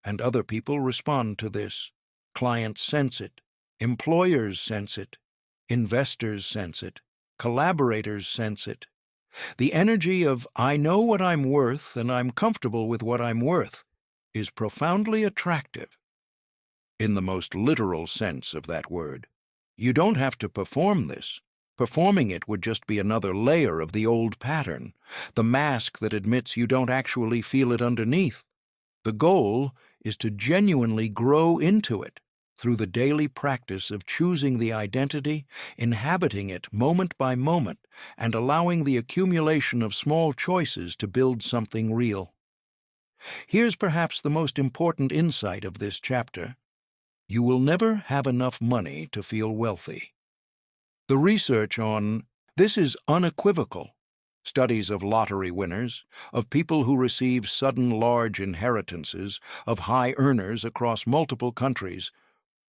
S1: And other people respond to this. Clients sense it. Employers sense it. Investors sense it. Collaborators sense it. The energy of, I know what I'm worth and I'm comfortable with what I'm worth, is profoundly attractive. In the most literal sense of that word. You don't have to perform this. Performing it would just be another layer of the old pattern, the mask that admits you don't actually feel it underneath. The goal is to genuinely grow into it through the daily practice of choosing the identity, inhabiting it moment by moment, and allowing the accumulation of small choices to build something real. Here's perhaps the most important insight of this chapter. You will never have enough money to feel wealthy. The research on this is unequivocal. Studies of lottery winners, of people who receive sudden large inheritances, of high earners across multiple countries,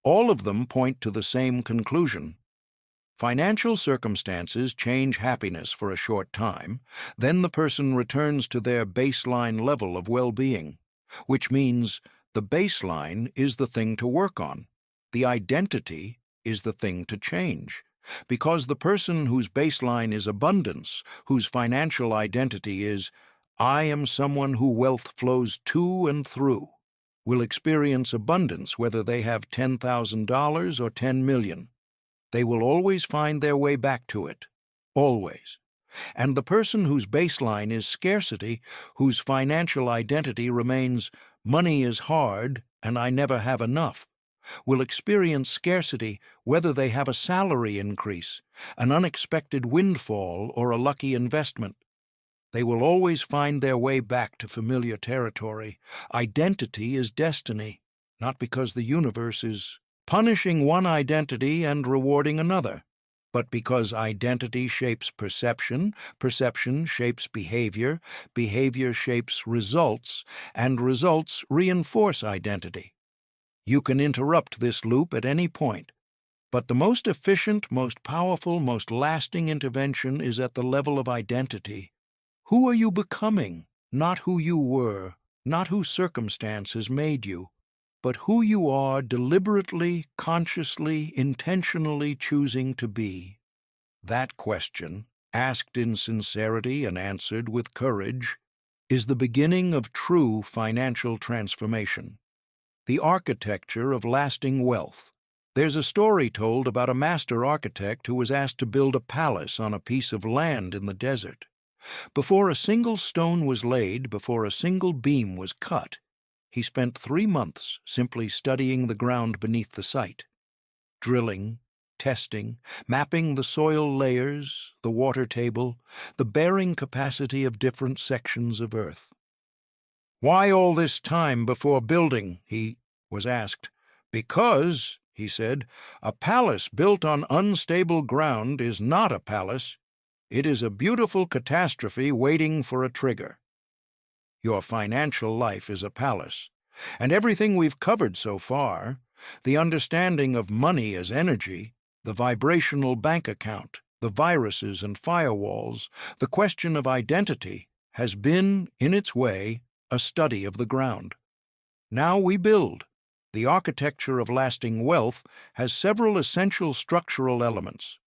S1: all of them point to the same conclusion. Financial circumstances change happiness for a short time, then the person returns to their baseline level of well-being, which means the baseline is the thing to work on. The identity is the thing to change. Because the person whose baseline is abundance, whose financial identity is, I am someone who wealth flows to and through, will experience abundance whether they have $10,000 or 10 million. They will always find their way back to it. Always. And the person whose baseline is scarcity, whose financial identity remains, money is hard and I never have enough, will experience scarcity whether they have a salary increase, an unexpected windfall, or a lucky investment. They will always find their way back to familiar territory. Identity is destiny, not because the universe is punishing one identity and rewarding another, but because identity shapes perception, perception shapes behavior, behavior shapes results, and results reinforce identity. You can interrupt this loop at any point, but the most efficient, most powerful, most lasting intervention is at the level of identity. Who are you becoming? Not who you were, not who circumstance has made you, but who you are deliberately, consciously, intentionally choosing to be. That question, asked in sincerity and answered with courage, is the beginning of true financial transformation. The architecture of lasting wealth. There's a story told about a master architect who was asked to build a palace on a piece of land in the desert. Before a single stone was laid, before a single beam was cut, he spent 3 months simply studying the ground beneath the site, drilling, testing, mapping the soil layers, the water table, the bearing capacity of different sections of earth. "Why all this time before building?" he was asked. "Because," he said, "a palace built on unstable ground is not a palace. It is a beautiful catastrophe waiting for a trigger." Your financial life is a palace, and everything we've covered so far, the understanding of money as energy, the vibrational bank account, the viruses and firewalls, the question of identity, has been, in its way, a study of the ground. Now we build. The architecture of lasting wealth has several essential structural elements.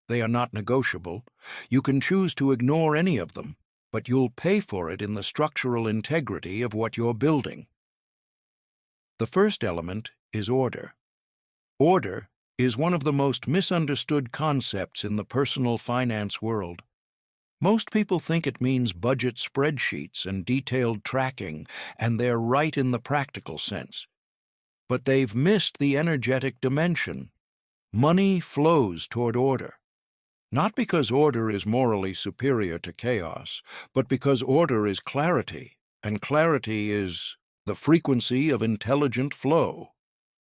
S1: They are not negotiable. You can choose to ignore any of them, but you'll pay for it in the structural integrity of what you're building. The first element is order. Order is one of the most misunderstood concepts in the personal finance world. Most people think it means budget spreadsheets and detailed tracking, and they're right in the practical sense. But they've missed the energetic dimension. Money flows toward order. Not because order is morally superior to chaos, but because order is clarity, and clarity is the frequency of intelligent flow.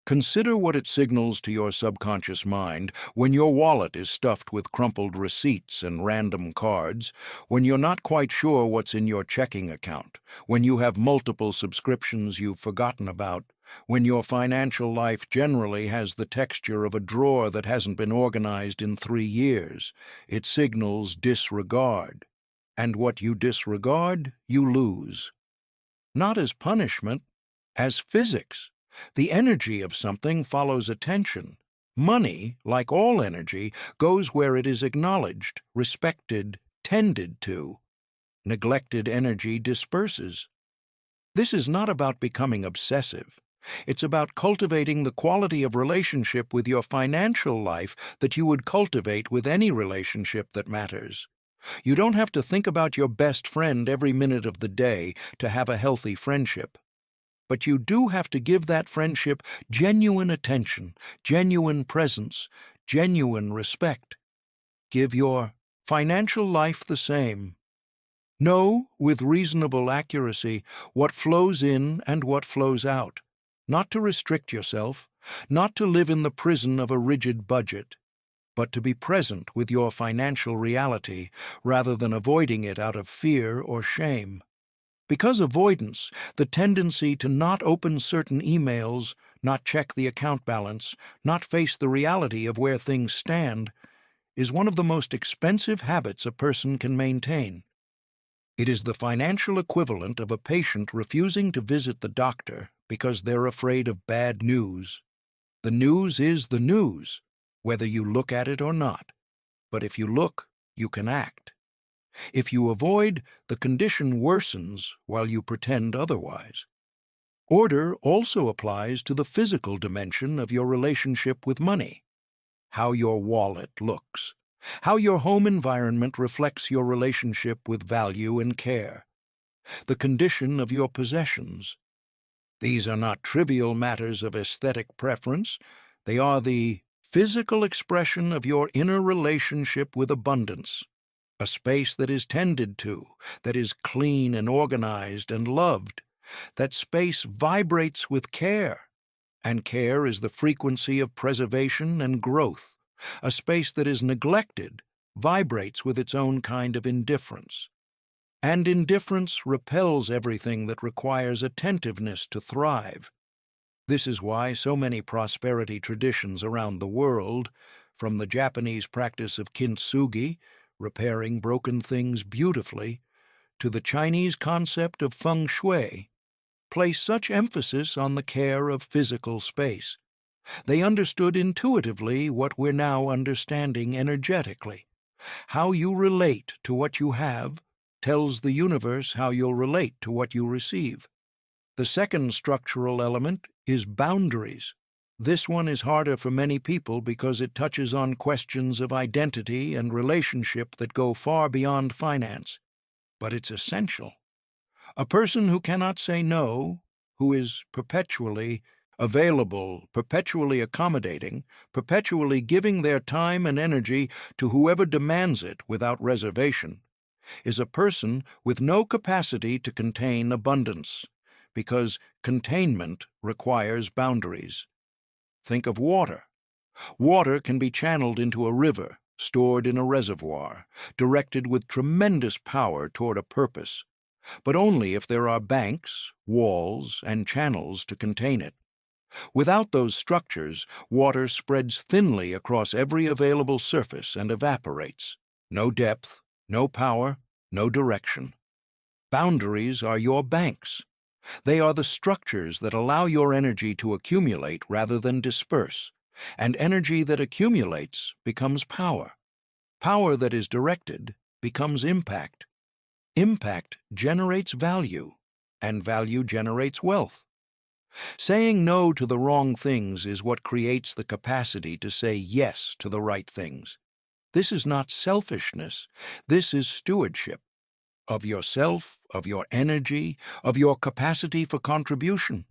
S1: Consider what it signals to your subconscious mind when your wallet is stuffed with crumpled receipts and random cards, when you're not quite sure what's in your checking account, when you have multiple subscriptions you've forgotten about, when your financial life generally has the texture of a drawer that hasn't been organized in 3 years. It signals disregard. And what you disregard, you lose. Not as punishment, as physics. The energy of something follows attention. Money, like all energy, goes where it is acknowledged, respected, tended to. Neglected energy disperses. This is not about becoming obsessive. It's about cultivating the quality of relationship with your financial life that you would cultivate with any relationship that matters. You don't have to think about your best friend every minute of the day to have a healthy friendship. But you do have to give that friendship genuine attention, genuine presence, genuine respect. Give your financial life the same. Know, with reasonable accuracy, what flows in and what flows out. Not to restrict yourself, not to live in the prison of a rigid budget, but to be present with your financial reality rather than avoiding it out of fear or shame. Because avoidance, the tendency to not open certain emails, not check the account balance, not face the reality of where things stand, is one of the most expensive habits a person can maintain. It is the financial equivalent of a patient refusing to visit the doctor because they're afraid of bad news. The news is the news, whether you look at it or not. But if you look, you can act. If you avoid, the condition worsens while you pretend otherwise. Order also applies to the physical dimension of your relationship with money. How your wallet looks. How your home environment reflects your relationship with value and care. The condition of your possessions. These are not trivial matters of aesthetic preference. They are the physical expression of your inner relationship with abundance. A space that is tended to, that is clean and organized and loved. That space vibrates with care, and care is the frequency of preservation and growth. A space that is neglected vibrates with its own kind of indifference. And indifference repels everything that requires attentiveness to thrive. This is why so many prosperity traditions around the world, from the Japanese practice of kintsugi, repairing broken things beautifully, to the Chinese concept of feng shui, place such emphasis on the care of physical space. They understood intuitively what we're now understanding energetically. How you relate to what you have tells the universe how you'll relate to what you receive. The second structural element is boundaries. This one is harder for many people because it touches on questions of identity and relationship that go far beyond finance. But it's essential. A person who cannot say no, who is perpetually available, perpetually accommodating, perpetually giving their time and energy to whoever demands it without reservation, is a person with no capacity to contain abundance, because containment requires boundaries. Think of water. Water can be channeled into a river, stored in a reservoir, directed with tremendous power toward a purpose, but only if there are banks, walls, and channels to contain it. Without those structures, water spreads thinly across every available surface and evaporates. No depth, no power, no direction. Boundaries are your banks. They are the structures that allow your energy to accumulate rather than disperse, and energy that accumulates becomes power. Power that is directed becomes impact. Impact generates value, and value generates wealth. Saying no to the wrong things is what creates the capacity to say yes to the right things. This is not selfishness. This is stewardship of yourself, of your energy, of your capacity for contribution.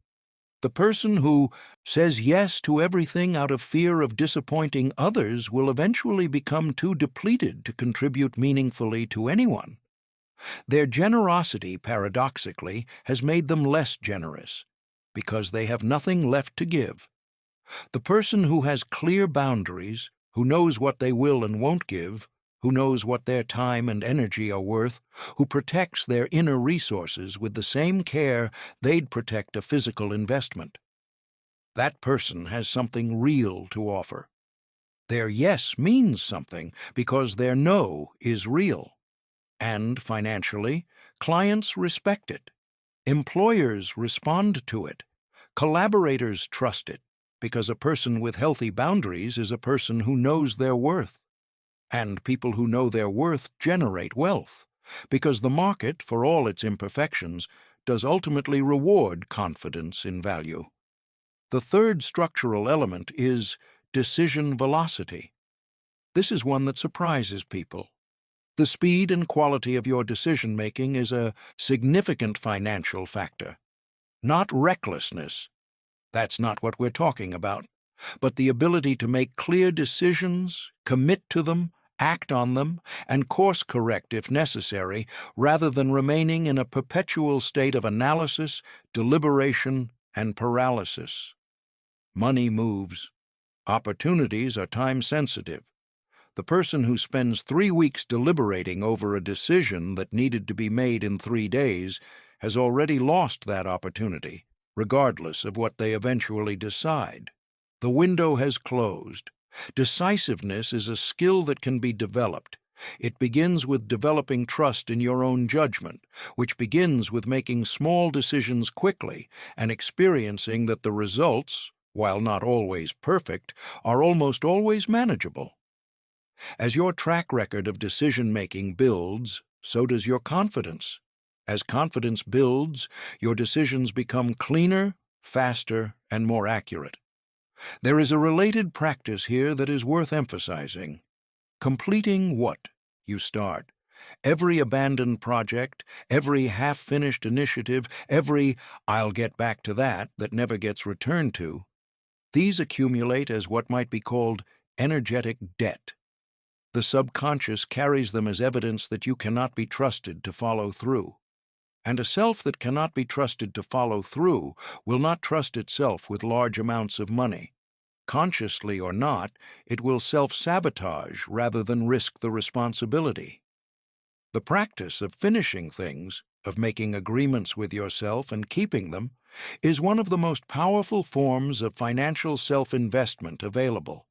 S1: The person who says yes to everything out of fear of disappointing others will eventually become too depleted to contribute meaningfully to anyone. Their generosity, paradoxically, has made them less generous, because they have nothing left to give. The person who has clear boundaries, who knows what they will and won't give, who knows what their time and energy are worth, who protects their inner resources with the same care they'd protect a physical investment. That person has something real to offer. Their yes means something because their no is real. And financially, clients respect it. Employers respond to it. Collaborators trust it, because a person with healthy boundaries is a person who knows their worth. And people who know their worth generate wealth, because the market, for all its imperfections, does ultimately reward confidence in value. The third structural element is decision velocity. This is one that surprises people. The speed and quality of your decision-making is a significant financial factor. Not recklessness. That's not what we're talking about. But the ability to make clear decisions, commit to them, act on them, and course-correct if necessary, rather than remaining in a perpetual state of analysis, deliberation, and paralysis. Money moves. Opportunities are time-sensitive. The person who spends 3 weeks deliberating over a decision that needed to be made in 3 days has already lost that opportunity, regardless of what they eventually decide. The window has closed. Decisiveness is a skill that can be developed. It begins with developing trust in your own judgment, which begins with making small decisions quickly and experiencing that the results, while not always perfect, are almost always manageable. As your track record of decision-making builds, so does your confidence. As confidence builds, your decisions become cleaner, faster, and more accurate. There is a related practice here that is worth emphasizing. Completing what you start. Every abandoned project, every half-finished initiative, every "I'll get back to that" that never gets returned to, these accumulate as what might be called energetic debt. The subconscious carries them as evidence that you cannot be trusted to follow through. And a self that cannot be trusted to follow through will not trust itself with large amounts of money. Consciously or not, it will self-sabotage rather than risk the responsibility. The practice of finishing things, of making agreements with yourself and keeping them, is one of the most powerful forms of financial self-investment available.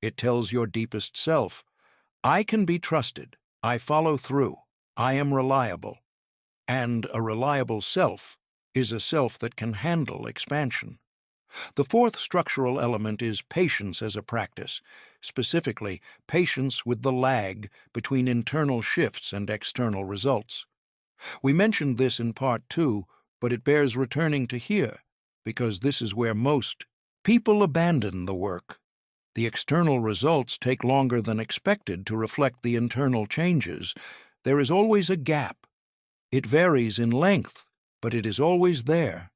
S1: It tells your deepest self, "I can be trusted, I follow through, I am reliable." And a reliable self is a self that can handle expansion. The fourth structural element is patience as a practice, specifically patience with the lag between internal shifts and external results. We mentioned this in Part 2, but it bears returning to here, because this is where most people abandon the work. The external results take longer than expected to reflect the internal changes. There is always a gap. It varies in length, but it is always there.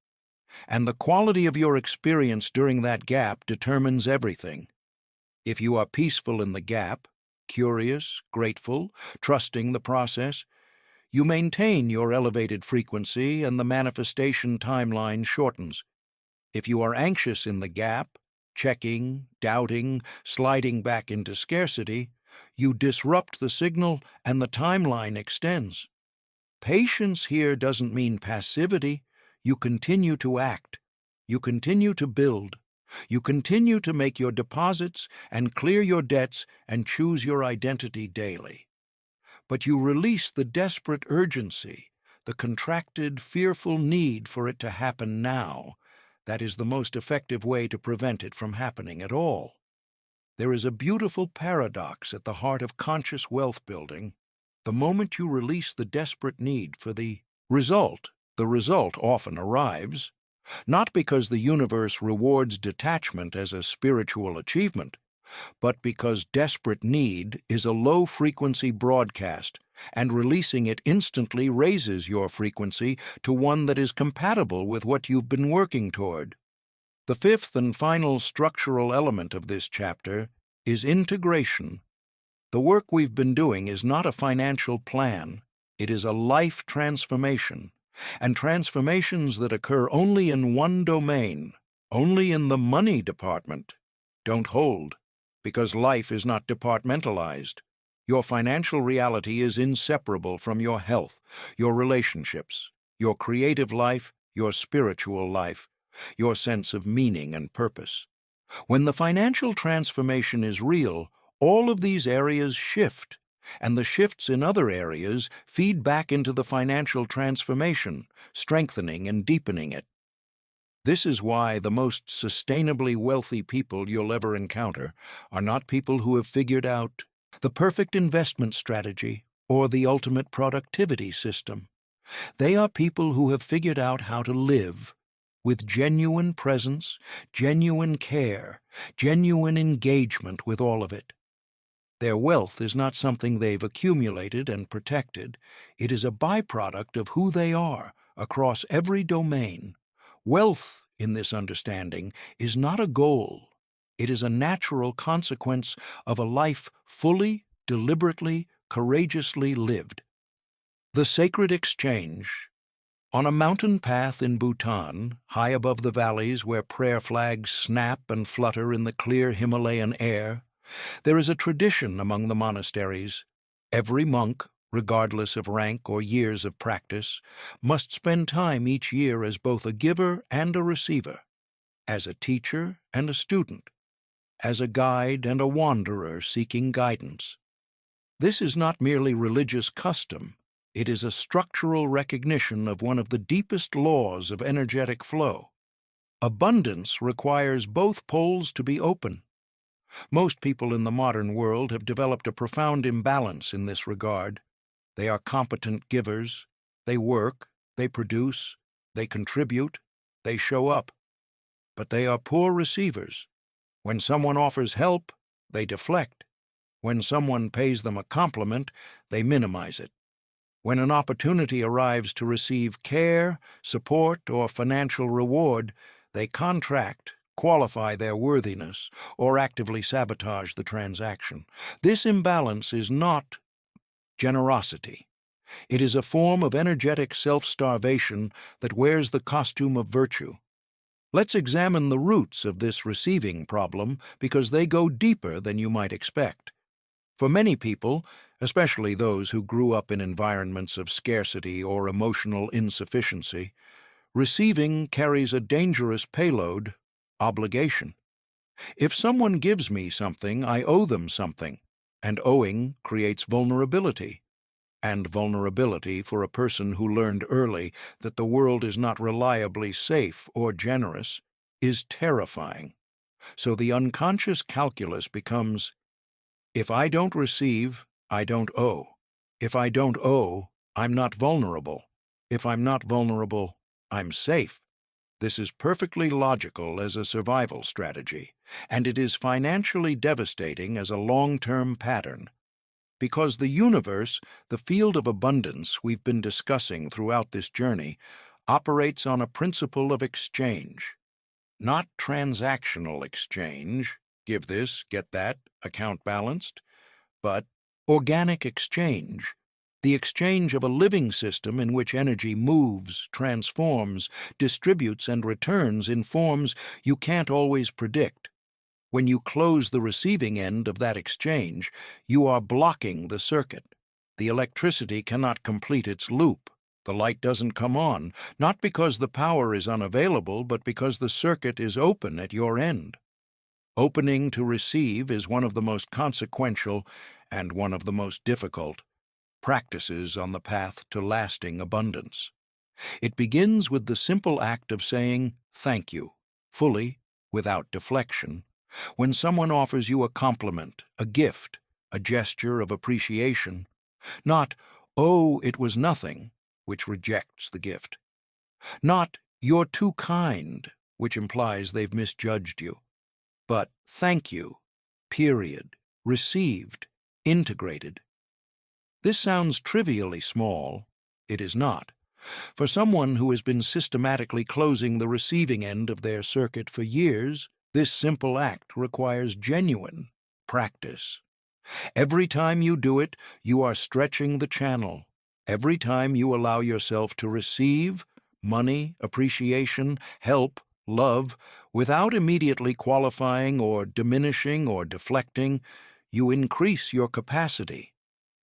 S1: And the quality of your experience during that gap determines everything. If you are peaceful in the gap, curious, grateful, trusting the process, you maintain your elevated frequency and the manifestation timeline shortens. If you are anxious in the gap, checking, doubting, sliding back into scarcity, you disrupt the signal and the timeline extends. Patience here doesn't mean passivity. You continue to act. You continue to build. You continue to make your deposits and clear your debts and choose your identity daily. But you release the desperate urgency, the contracted, fearful need for it to happen now. That is the most effective way to prevent it from happening at all. There is a beautiful paradox at the heart of conscious wealth building. The moment you release the desperate need for the result often arrives, not because the universe rewards detachment as a spiritual achievement, but because desperate need is a low-frequency broadcast, and releasing it instantly raises your frequency to one that is compatible with what you've been working toward. The fifth and final structural element of this chapter is integration. The work we've been doing is not a financial plan. It is a life transformation, and transformations that occur only in one domain, only in the money department, don't hold, because life is not departmentalized. Your financial reality is inseparable from your health, your relationships, your creative life, your spiritual life, your sense of meaning and purpose. When the financial transformation is real, all of these areas shift, and the shifts in other areas feed back into the financial transformation, strengthening and deepening it. This is why the most sustainably wealthy people you'll ever encounter are not people who have figured out the perfect investment strategy or the ultimate productivity system. They are people who have figured out how to live with genuine presence, genuine care, genuine engagement with all of it. Their wealth is not something they've accumulated and protected. It is a byproduct of who they are across every domain. Wealth, in this understanding, is not a goal. It is a natural consequence of a life fully, deliberately, courageously lived. The Sacred Exchange. On a mountain path in Bhutan, high above the valleys where prayer flags snap and flutter in the clear Himalayan air, there is a tradition among the monasteries. Every monk, regardless of rank or years of practice, must spend time each year as both a giver and a receiver, as a teacher and a student. as a guide and a wanderer seeking guidance. This is not merely religious custom, it is a structural recognition of one of the deepest laws of energetic flow. Abundance requires both poles to be open. Most people in the modern world have developed a profound imbalance in this regard. They are competent givers, they work, they produce, they contribute, they show up. But they are poor receivers. When someone offers help, they deflect. When someone pays them a compliment, they minimize it. When an opportunity arrives to receive care, support, or financial reward, they contract, qualify their worthiness, or actively sabotage the transaction. This imbalance is not generosity. It is a form of energetic self-starvation that wears the costume of virtue. Let's examine the roots of this receiving problem because they go deeper than you might expect. For many people, especially those who grew up in environments of scarcity or emotional insufficiency, receiving carries a dangerous payload: obligation. If someone gives me something, I owe them something, and owing creates vulnerability. And vulnerability, for a person who learned early that the world is not reliably safe or generous, is terrifying. So the unconscious calculus becomes: if I don't receive, I don't owe. If I don't owe, I'm not vulnerable. If I'm not vulnerable, I'm safe. This is perfectly logical as a survival strategy, and it is financially devastating as a long-term pattern. Because the universe, the field of abundance we've been discussing throughout this journey, operates on a principle of exchange. Not transactional exchange, give this, get that, account balanced, but organic exchange, the exchange of a living system in which energy moves, transforms, distributes, and returns in forms you can't always predict. When you close the receiving end of that exchange, you are blocking the circuit. The electricity cannot complete its loop. The light doesn't come on, not because the power is unavailable, but because the circuit is open at your end. Opening to receive is one of the most consequential and one of the most difficult practices on the path to lasting abundance. It begins with the simple act of saying thank you, fully, without deflection. When someone offers you a compliment, a gift, a gesture of appreciation, not, "Oh, it was nothing," which rejects the gift. Not, "You're too kind," which implies they've misjudged you. But thank you, period, received, integrated. This sounds trivially small. It is not. For someone who has been systematically closing the receiving end of their circuit for years, this simple act requires genuine practice. Every time you do it, you are stretching the channel. Every time you allow yourself to receive money, appreciation, help, love, without immediately qualifying or diminishing or deflecting, you increase your capacity.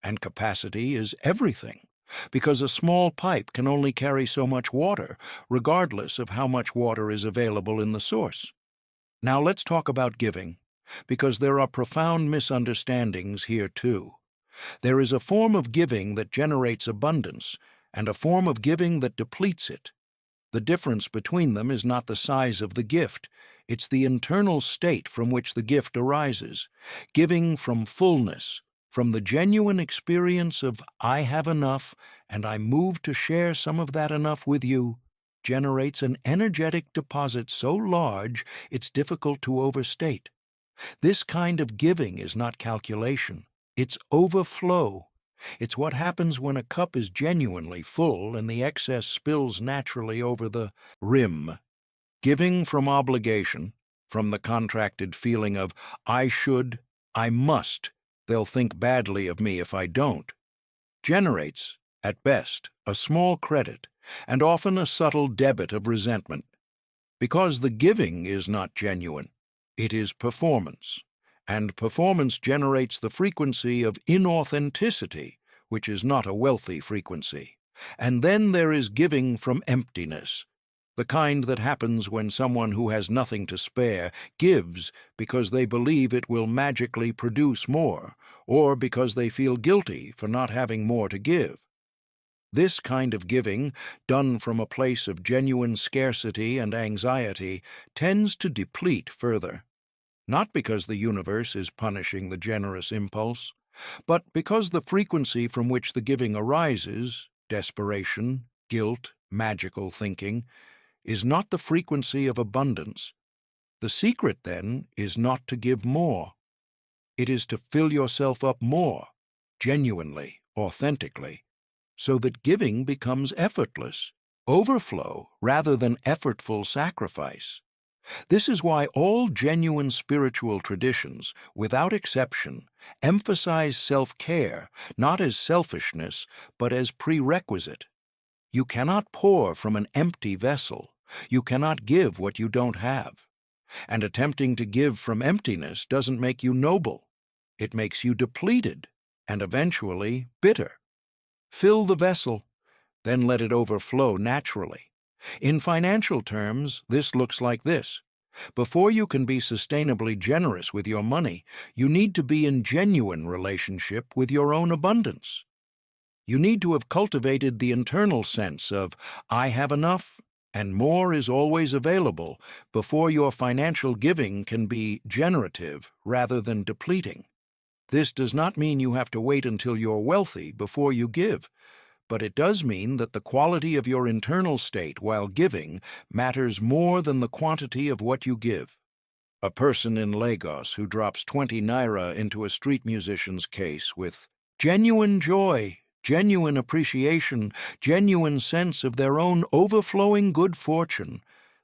S1: And capacity is everything, because a small pipe can only carry so much water, regardless of how much water is available in the source. Now let's talk about giving, because there are profound misunderstandings here too. There is a form of giving that generates abundance, and a form of giving that depletes it. The difference between them is not the size of the gift, it's the internal state from which the gift arises. Giving from fullness, from the genuine experience of "I have enough, and I move to share some of that enough with you," generates an energetic deposit so large it's difficult to overstate. This kind of giving is not calculation, it's overflow. It's what happens when a cup is genuinely full and the excess spills naturally over the rim. Giving from obligation, from the contracted feeling of "I should, I must, they'll think badly of me if I don't," generates, at best, a small credit, and often a subtle debit of resentment. Because the giving is not genuine, it is performance, and performance generates the frequency of inauthenticity, which is not a wealthy frequency. And then there is giving from emptiness, the kind that happens when someone who has nothing to spare gives because they believe it will magically produce more, or because they feel guilty for not having more to give. This kind of giving, done from a place of genuine scarcity and anxiety, tends to deplete further, not because the universe is punishing the generous impulse, but because the frequency from which the giving arises, desperation, guilt, magical thinking, is not the frequency of abundance. The secret, then, is not to give more. It is to fill yourself up more, genuinely, authentically, so that giving becomes effortless, overflow rather than effortful sacrifice. This is why all genuine spiritual traditions, without exception, emphasize self-care, not as selfishness, but as prerequisite. You cannot pour from an empty vessel. You cannot give what you don't have. And attempting to give from emptiness doesn't make you noble. It makes you depleted, and eventually bitter. Fill the vessel, then let it overflow naturally. In financial terms, this looks like this. Before you can be sustainably generous with your money, you need to be in genuine relationship with your own abundance. You need to have cultivated the internal sense of, I have enough, and more is always available, before your financial giving can be generative rather than depleting. This does not mean you have to wait until you're wealthy before you give, but it does mean that the quality of your internal state while giving matters more than the quantity of what you give. A person in Lagos who drops 20 naira into a street musician's case with genuine joy, genuine appreciation, genuine sense of their own overflowing good fortune,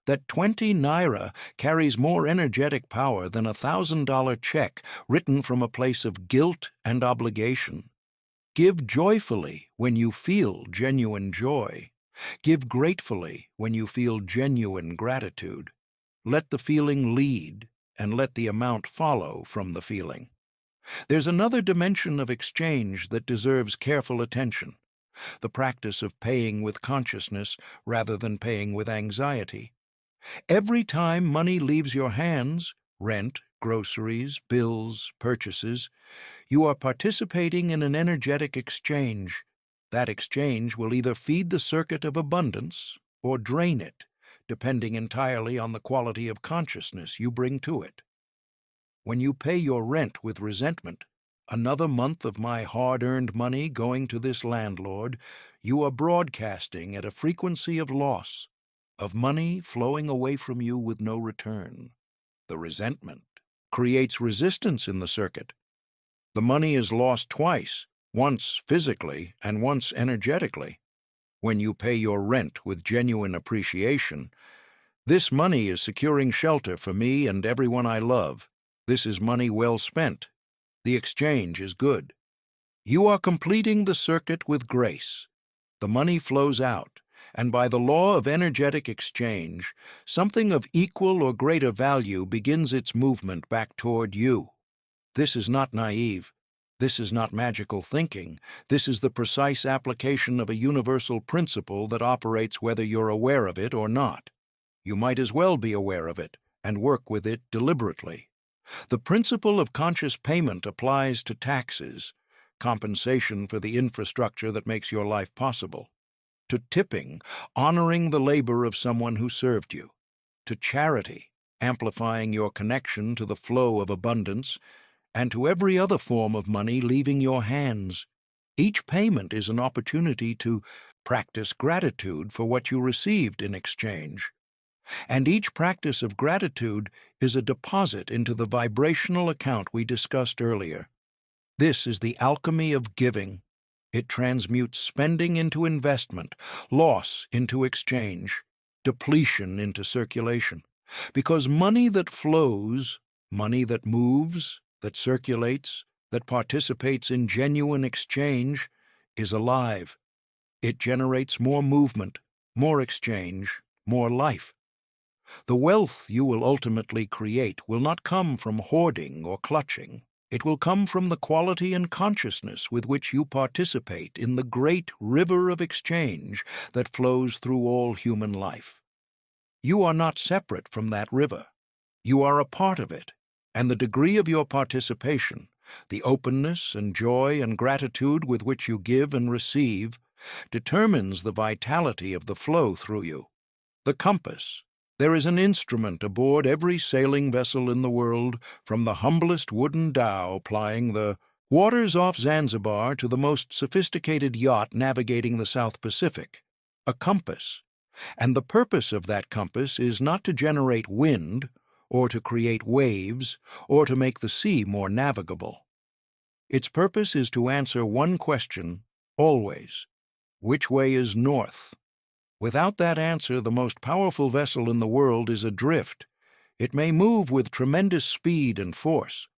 S1: that 20 naira carries more energetic power than a $1,000 check written from a place of guilt and obligation. Give joyfully when you feel genuine joy. Give gratefully when you feel genuine gratitude. Let the feeling lead, and let the amount follow from the feeling. There's another dimension of exchange that deserves careful attention: the practice of paying with consciousness rather than paying with anxiety. Every time money leaves your hands, rent, groceries, bills, purchases, you are participating in an energetic exchange. That exchange will either feed the circuit of abundance or drain it, depending entirely on the quality of consciousness you bring to it. When you pay your rent with resentment, another month of my hard-earned money going to this landlord, you are broadcasting at a frequency of loss, of money flowing away from you with no return. The resentment creates resistance in the circuit. The money is lost twice, once physically and once energetically. When you pay your rent with genuine appreciation, this money is securing shelter for me and everyone I love. This is money well spent. The exchange is good. You are completing the circuit with grace. The money flows out, and by the law of energetic exchange, something of equal or greater value begins its movement back toward you. This is not naive. This is not magical thinking. This is the precise application of a universal principle that operates whether you're aware of it or not. You might as well be aware of it and work with it deliberately. The principle of conscious payment applies to taxes, compensation for the infrastructure that makes your life possible, to tipping, honoring the labor of someone who served you, to charity, amplifying your connection to the flow of abundance, and to every other form of money leaving your hands. Each payment is an opportunity to practice gratitude for what you received in exchange. And each practice of gratitude is a deposit into the vibrational account we discussed earlier. This is the alchemy of giving. It transmutes spending into investment, loss into exchange, depletion into circulation. Because money that flows, money that moves, that circulates, that participates in genuine exchange, is alive. It generates more movement, more exchange, more life. The wealth you will ultimately create will not come from hoarding or clutching. It will come from the quality and consciousness with which you participate in the great river of exchange that flows through all human life. You are not separate from that river. You are a part of it, and the degree of your participation, the openness and joy and gratitude with which you give and receive, determines the vitality of the flow through you. The compass. There is an instrument aboard every sailing vessel in the world, from the humblest wooden dhow plying the waters off Zanzibar to the most sophisticated yacht navigating the South Pacific. A compass. And the purpose of that compass is not to generate wind, or to create waves, or to make the sea more navigable. Its purpose is to answer one question, always. Which way is north? Without that answer, the most powerful vessel in the world is adrift. It may move with tremendous speed and force,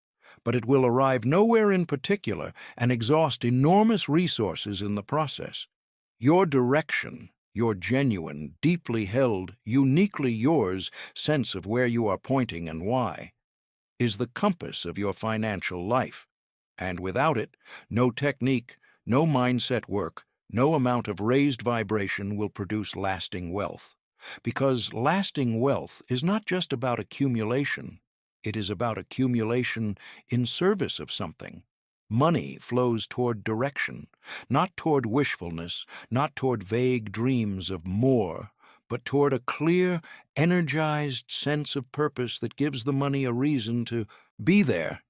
S1: but it will arrive nowhere in particular and exhaust enormous resources in the process. Your direction, your genuine, deeply held, uniquely yours sense of where you are pointing and why, is the compass of your financial life. And without it, no technique, no mindset work, no amount of raised vibration will produce lasting wealth. Because lasting wealth is not just about accumulation, it is about accumulation in service of something. Money flows toward direction, not toward wishfulness, not toward vague dreams of more, but toward a clear, energized sense of purpose that gives the money a reason to be there.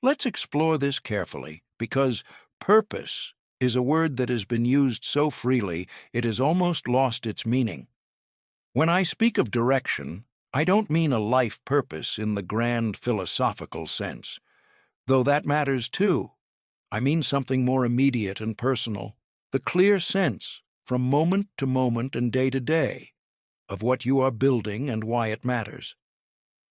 S1: Let's explore this carefully, because purpose is a word that has been used so freely it has almost lost its meaning. When I speak of direction, I don't mean a life purpose in the grand philosophical sense, though that matters too. I mean something more immediate and personal, the clear sense, from moment to moment and day to day, of what you are building and why it matters.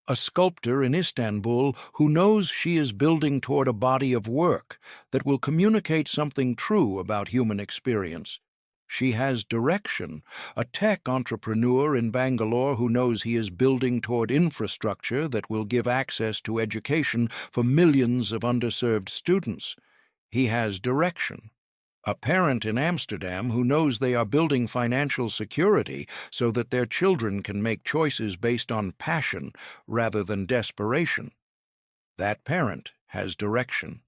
S1: A sculptor in Istanbul who knows she is building toward a body of work that will communicate something true about human experience. She has direction. A tech entrepreneur in Bangalore who knows he is building toward infrastructure that will give access to education for millions of underserved students. He has direction. A parent in Amsterdam who knows they are building financial security so that their children can make choices based on passion rather than desperation. That parent has direction.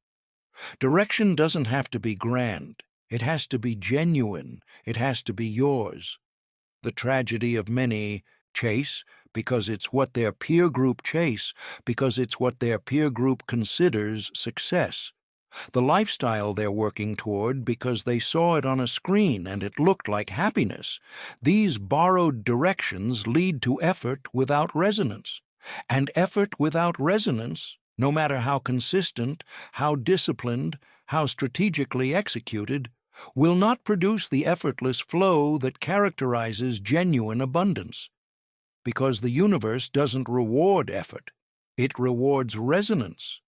S1: Direction doesn't have to be grand. It has to be genuine. It has to be yours. The tragedy of many chase because it's what their peer group chase, because it's what their peer group considers success. The lifestyle they're working toward because they saw it on a screen and it looked like happiness. These borrowed directions lead to effort without resonance. And effort without resonance, no matter how consistent, how disciplined, how strategically executed, will not produce the effortless flow that characterizes genuine abundance. Because the universe doesn't reward effort, it rewards resonance.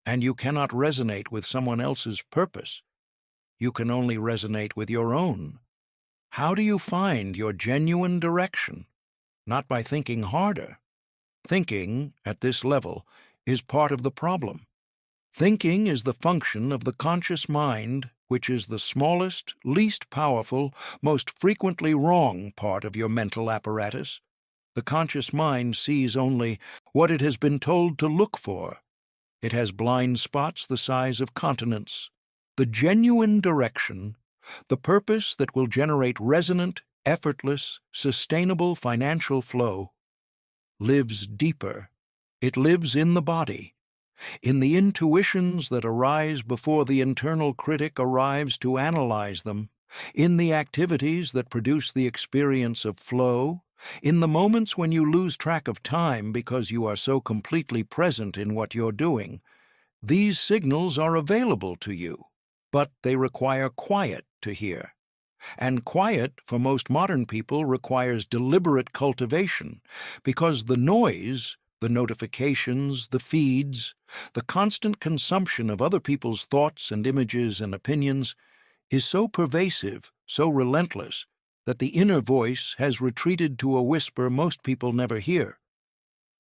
S1: And you cannot resonate with someone else's purpose. You can only resonate with your own. How do you find your genuine direction? Not by thinking harder. Thinking, at this level, is part of the problem. Thinking is the function of the conscious mind, which is the smallest, least powerful, most frequently wrong part of your mental apparatus. The conscious mind sees only what it has been told to look for. It has blind spots the size of continents. The genuine direction, the purpose that will generate resonant, effortless, sustainable financial flow, lives deeper. It lives in the body, in the intuitions that arise before the internal critic arrives to analyze them, in the activities that produce the experience of flow, in the moments when you lose track of time because you are so completely present in what you're doing. These signals are available to you, but they require quiet to hear. And quiet, for most modern people, requires deliberate cultivation, because the noise, the notifications, the feeds, the constant consumption of other people's thoughts and images and opinions is so pervasive, so relentless, that the inner voice has retreated to a whisper most people never hear.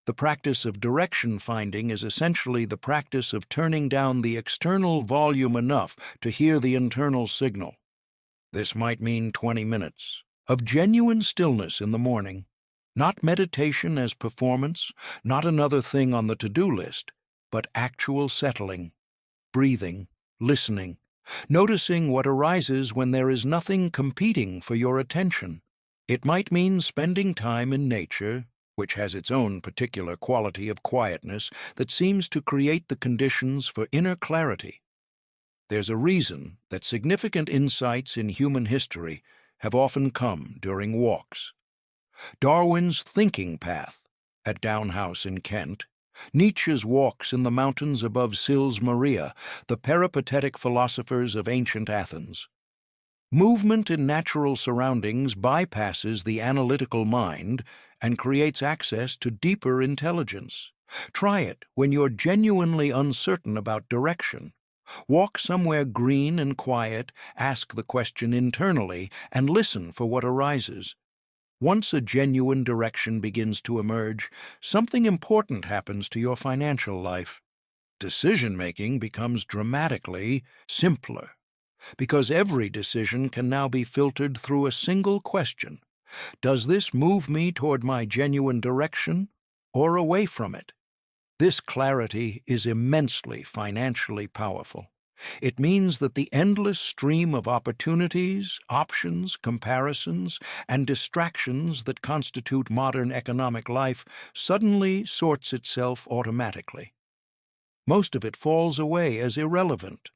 S1: The practice of direction finding is essentially the practice of turning down the external volume enough to hear the internal signal. This might mean 20 minutes of genuine stillness in the morning, Not meditation as performance, not another thing on the to-do list, but actual settling, breathing, listening, noticing what arises when there is nothing competing for your attention. It might mean spending time in nature, which has its own particular quality of quietness that seems to create the conditions for inner clarity. There's a reason that significant insights in human history have often come during walks. Darwin's thinking path at Down House in Kent, Nietzsche's walks in the mountains above Sils Maria, the peripatetic philosophers of ancient Athens. Movement in natural surroundings bypasses the analytical mind and creates access to deeper intelligence. Try it when you're genuinely uncertain about direction. Walk somewhere green and quiet, ask the question internally, and listen for what arises. Once a genuine direction begins to emerge, something important happens to your financial life. Decision-making becomes dramatically simpler, because every decision can now be filtered through a single question. Does this move me toward my genuine direction or away from it? This clarity is immensely financially powerful. It means that the endless stream of opportunities, options, comparisons, and distractions that constitute modern economic life suddenly sorts itself automatically. Most of it falls away as irrelevant.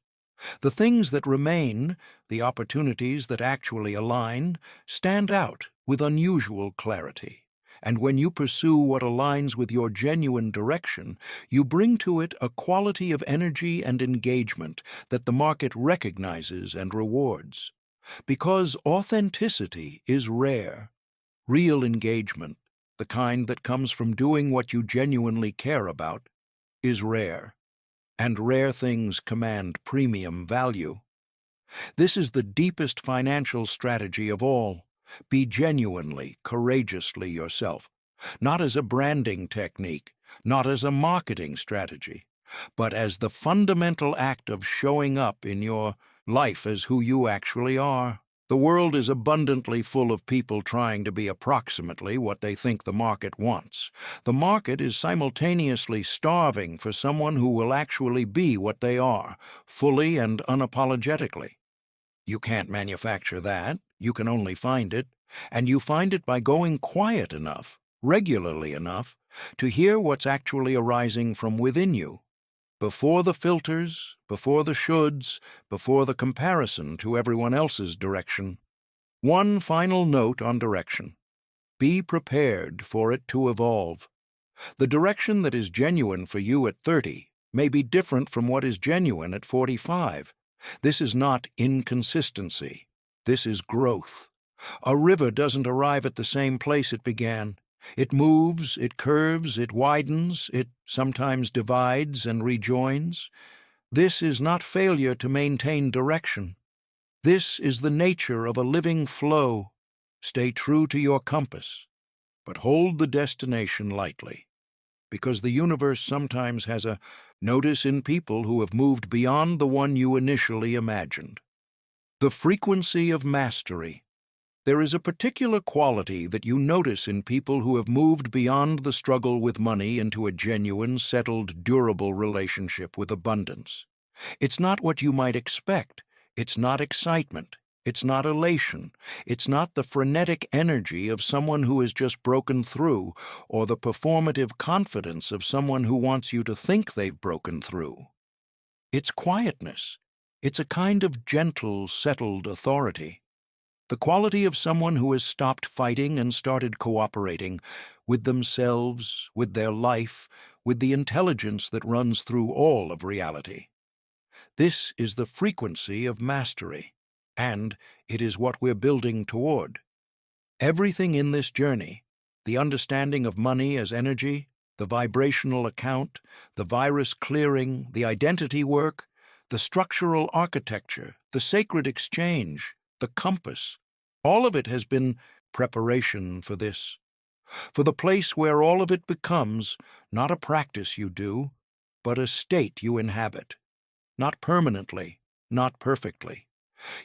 S1: The things that remain, the opportunities that actually align, stand out with unusual clarity. And when you pursue what aligns with your genuine direction, you bring to it a quality of energy and engagement that the market recognizes and rewards. Because authenticity is rare, real engagement, the kind that comes from doing what you genuinely care about, is rare. And rare things command premium value. This is the deepest financial strategy of all. Be genuinely, courageously yourself, not as a branding technique, not as a marketing strategy, but as the fundamental act of showing up in your life as who you actually are. The world is abundantly full of people trying to be approximately what they think the market wants. The market is simultaneously starving for someone who will actually be what they are, fully and unapologetically. You can't manufacture that, you can only find it, and you find it by going quiet enough, regularly enough, to hear what's actually arising from within you. Before the filters, before the shoulds, before the comparison to everyone else's direction. One final note on direction. Be prepared for it to evolve. The direction that is genuine for you at 30 may be different from what is genuine at 45. This is not inconsistency. This is growth. A river doesn't arrive at the same place it began. It moves, it curves, it widens, it sometimes divides and rejoins. This is not failure to maintain direction. This is the nature of a living flow. Stay true to your compass, but hold the destination lightly, because the universe sometimes has a notice in people who have moved beyond the one you initially imagined. The frequency of mastery. There is a particular quality that you notice in people who have moved beyond the struggle with money into a genuine, settled, durable relationship with abundance. It's not what you might expect. It's not excitement. It's not elation. It's not the frenetic energy of someone who has just broken through, or the performative confidence of someone who wants you to think they've broken through. It's quietness. It's a kind of gentle, settled authority. The quality of someone who has stopped fighting and started cooperating with themselves, with their life, with the intelligence that runs through all of reality. This is the frequency of mastery, and it is what we're building toward. Everything in this journey, the understanding of money as energy, the vibrational account, the virus clearing, the identity work, the structural architecture, the sacred exchange, the compass, all of it has been preparation for this, for the place where all of it becomes not a practice you do, but a state you inhabit, not permanently, not perfectly.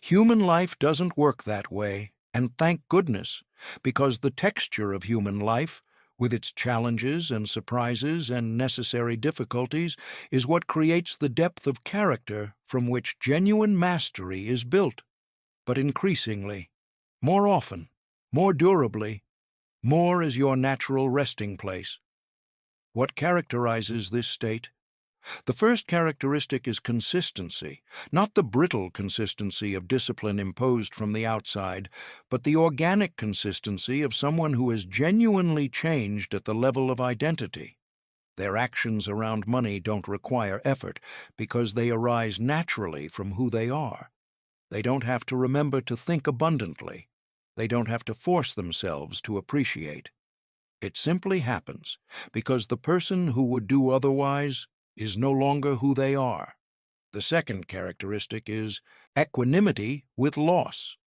S1: Human life doesn't work that way. And thank goodness, because the texture of human life, with its challenges and surprises and necessary difficulties, is what creates the depth of character from which genuine mastery is built. But increasingly, more often, more durably, more is your natural resting place. What characterizes this state? The first characteristic is consistency, not the brittle consistency of discipline imposed from the outside, but the organic consistency of someone who has genuinely changed at the level of identity. Their actions around money don't require effort because they arise naturally from who they are. They don't have to remember to think abundantly. They don't have to force themselves to appreciate. It simply happens because the person who would do otherwise is no longer who they are. The second characteristic is equanimity with loss.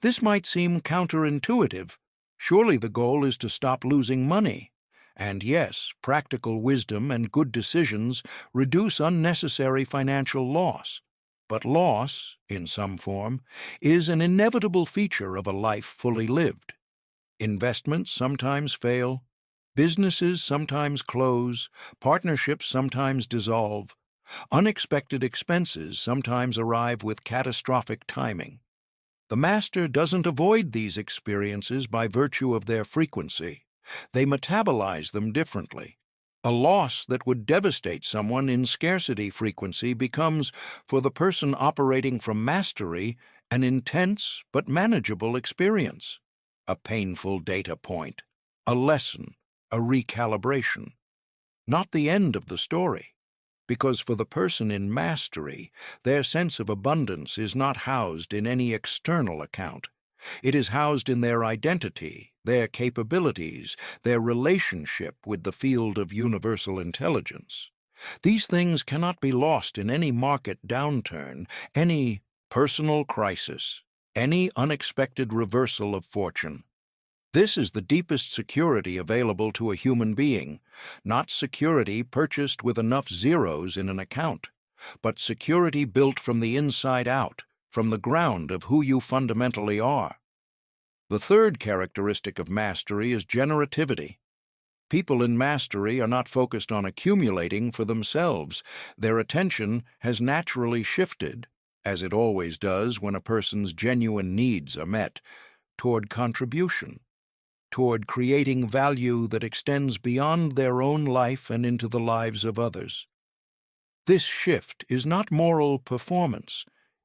S1: This might seem counterintuitive. Surely the goal is to stop losing money. And yes, practical wisdom and good decisions reduce unnecessary financial loss. But loss, in some form, is an inevitable feature of a life fully lived. Investments sometimes fail, businesses sometimes close, partnerships sometimes dissolve, unexpected expenses sometimes arrive with catastrophic timing. The master doesn't avoid these experiences by virtue of their frequency. They metabolize them differently. A loss that would devastate someone in scarcity frequency becomes, for the person operating from mastery, an intense but manageable experience. A painful data point, a lesson, a recalibration. Not the end of the story, because for the person in mastery, their sense of abundance is not housed in any external account. It is housed in their identity, their capabilities, their relationship with the field of universal intelligence. These things cannot be lost in any market downturn, any personal crisis, any unexpected reversal of fortune. This is the deepest security available to a human being, not security purchased with enough zeros in an account, but security built from the inside out, from the ground of who you fundamentally are. The third characteristic of mastery is generativity. People in mastery are not focused on accumulating for themselves. Their attention has naturally shifted, as it always does when a person's genuine needs are met, toward contribution, toward creating value that extends beyond their own life and into the lives of others. This shift is not moral performance.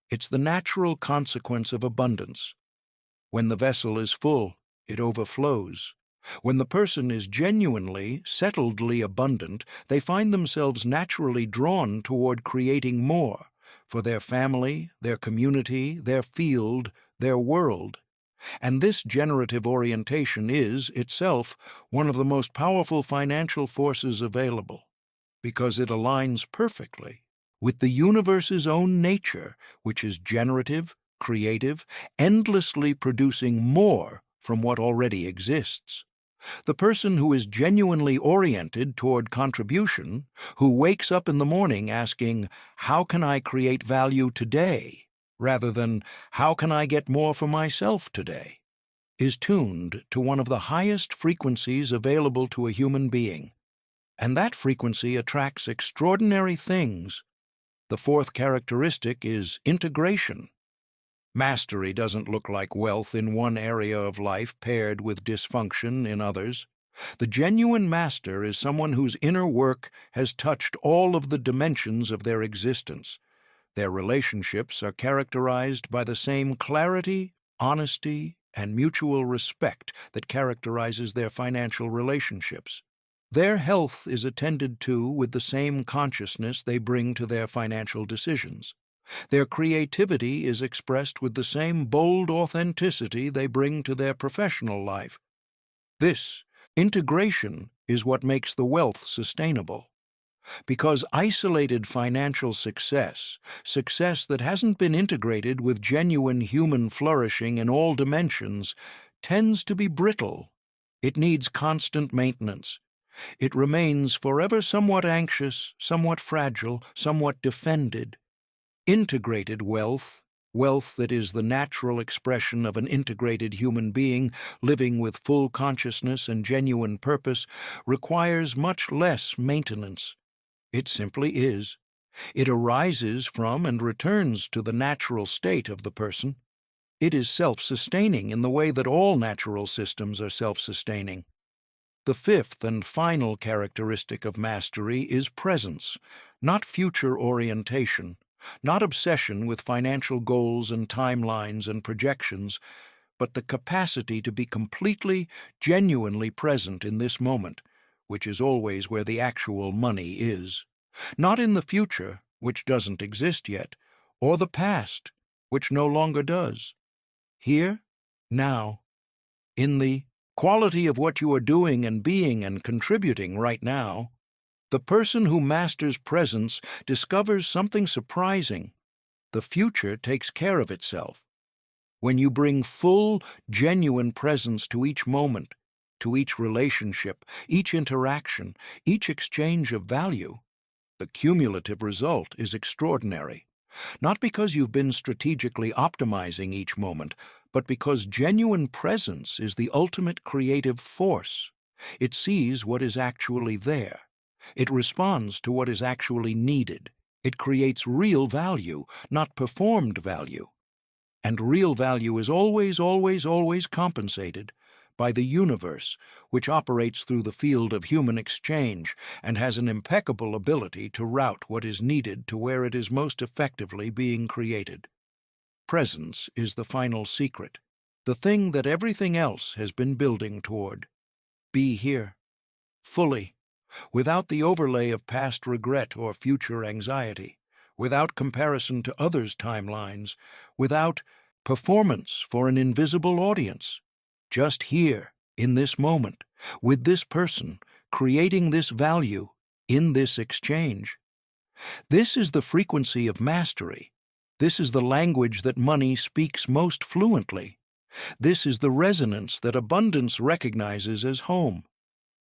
S1: It's the natural consequence of abundance. When the vessel is full, it overflows. When the person is genuinely, settledly abundant, they find themselves naturally drawn toward creating more for their family, their community, their field, their world. And this generative orientation is, itself, one of the most powerful financial forces available, because it aligns perfectly with the universe's own nature, which is generative, creative, endlessly producing more from what already exists. The person who is genuinely oriented toward contribution, who wakes up in the morning asking, "How can I create value today?" rather than, "How can I get more for myself today?" is tuned to one of the highest frequencies available to a human being. And that frequency attracts extraordinary things. The fourth characteristic is integration. Mastery doesn't look like wealth in one area of life paired with dysfunction in others. The genuine master is someone whose inner work has touched all of the dimensions of their existence. Their relationships are characterized by the same clarity, honesty, and mutual respect that characterizes their financial relationships. Their health is attended to with the same consciousness they bring to their financial decisions. Their creativity is expressed with the same bold authenticity they bring to their professional life. This integration is what makes the wealth sustainable. Because isolated financial success, success that hasn't been integrated with genuine human flourishing in all dimensions, tends to be brittle. It needs constant maintenance. It remains forever somewhat anxious, somewhat fragile, somewhat defended. Integrated wealth Wealth that is the natural expression of an integrated human being living with full consciousness and genuine purpose requires much less maintenance. It simply is. It arises from and returns to the natural state of the person. It is self-sustaining in the way that all natural systems are self-sustaining. The fifth and final characteristic of mastery is presence, not future orientation, not obsession with financial goals and timelines and projections, but the capacity to be completely, genuinely present in this moment, which is always where the actual money is. Not in the future, which doesn't exist yet, or the past, which no longer does. Here, now, in the quality of what you are doing and being and contributing right now, the person who masters presence discovers something surprising. The future takes care of itself. When you bring full, genuine presence to each moment, to each relationship, each interaction, each exchange of value, the cumulative result is extraordinary. Not because you've been strategically optimizing each moment, but because genuine presence is the ultimate creative force. It sees what is actually there. It responds to what is actually needed. It creates real value, not performed value. And real value is always, always, always compensated by the universe, which operates through the field of human exchange and has an impeccable ability to route what is needed to where it is most effectively being created. Presence is the final secret, the thing that everything else has been building toward. Be here, fully, without the overlay of past regret or future anxiety, without comparison to others' timelines, without performance for an invisible audience. Just here, in this moment, with this person, creating this value, in this exchange. This is the frequency of mastery. This is the language that money speaks most fluently. This is the resonance that abundance recognizes as home.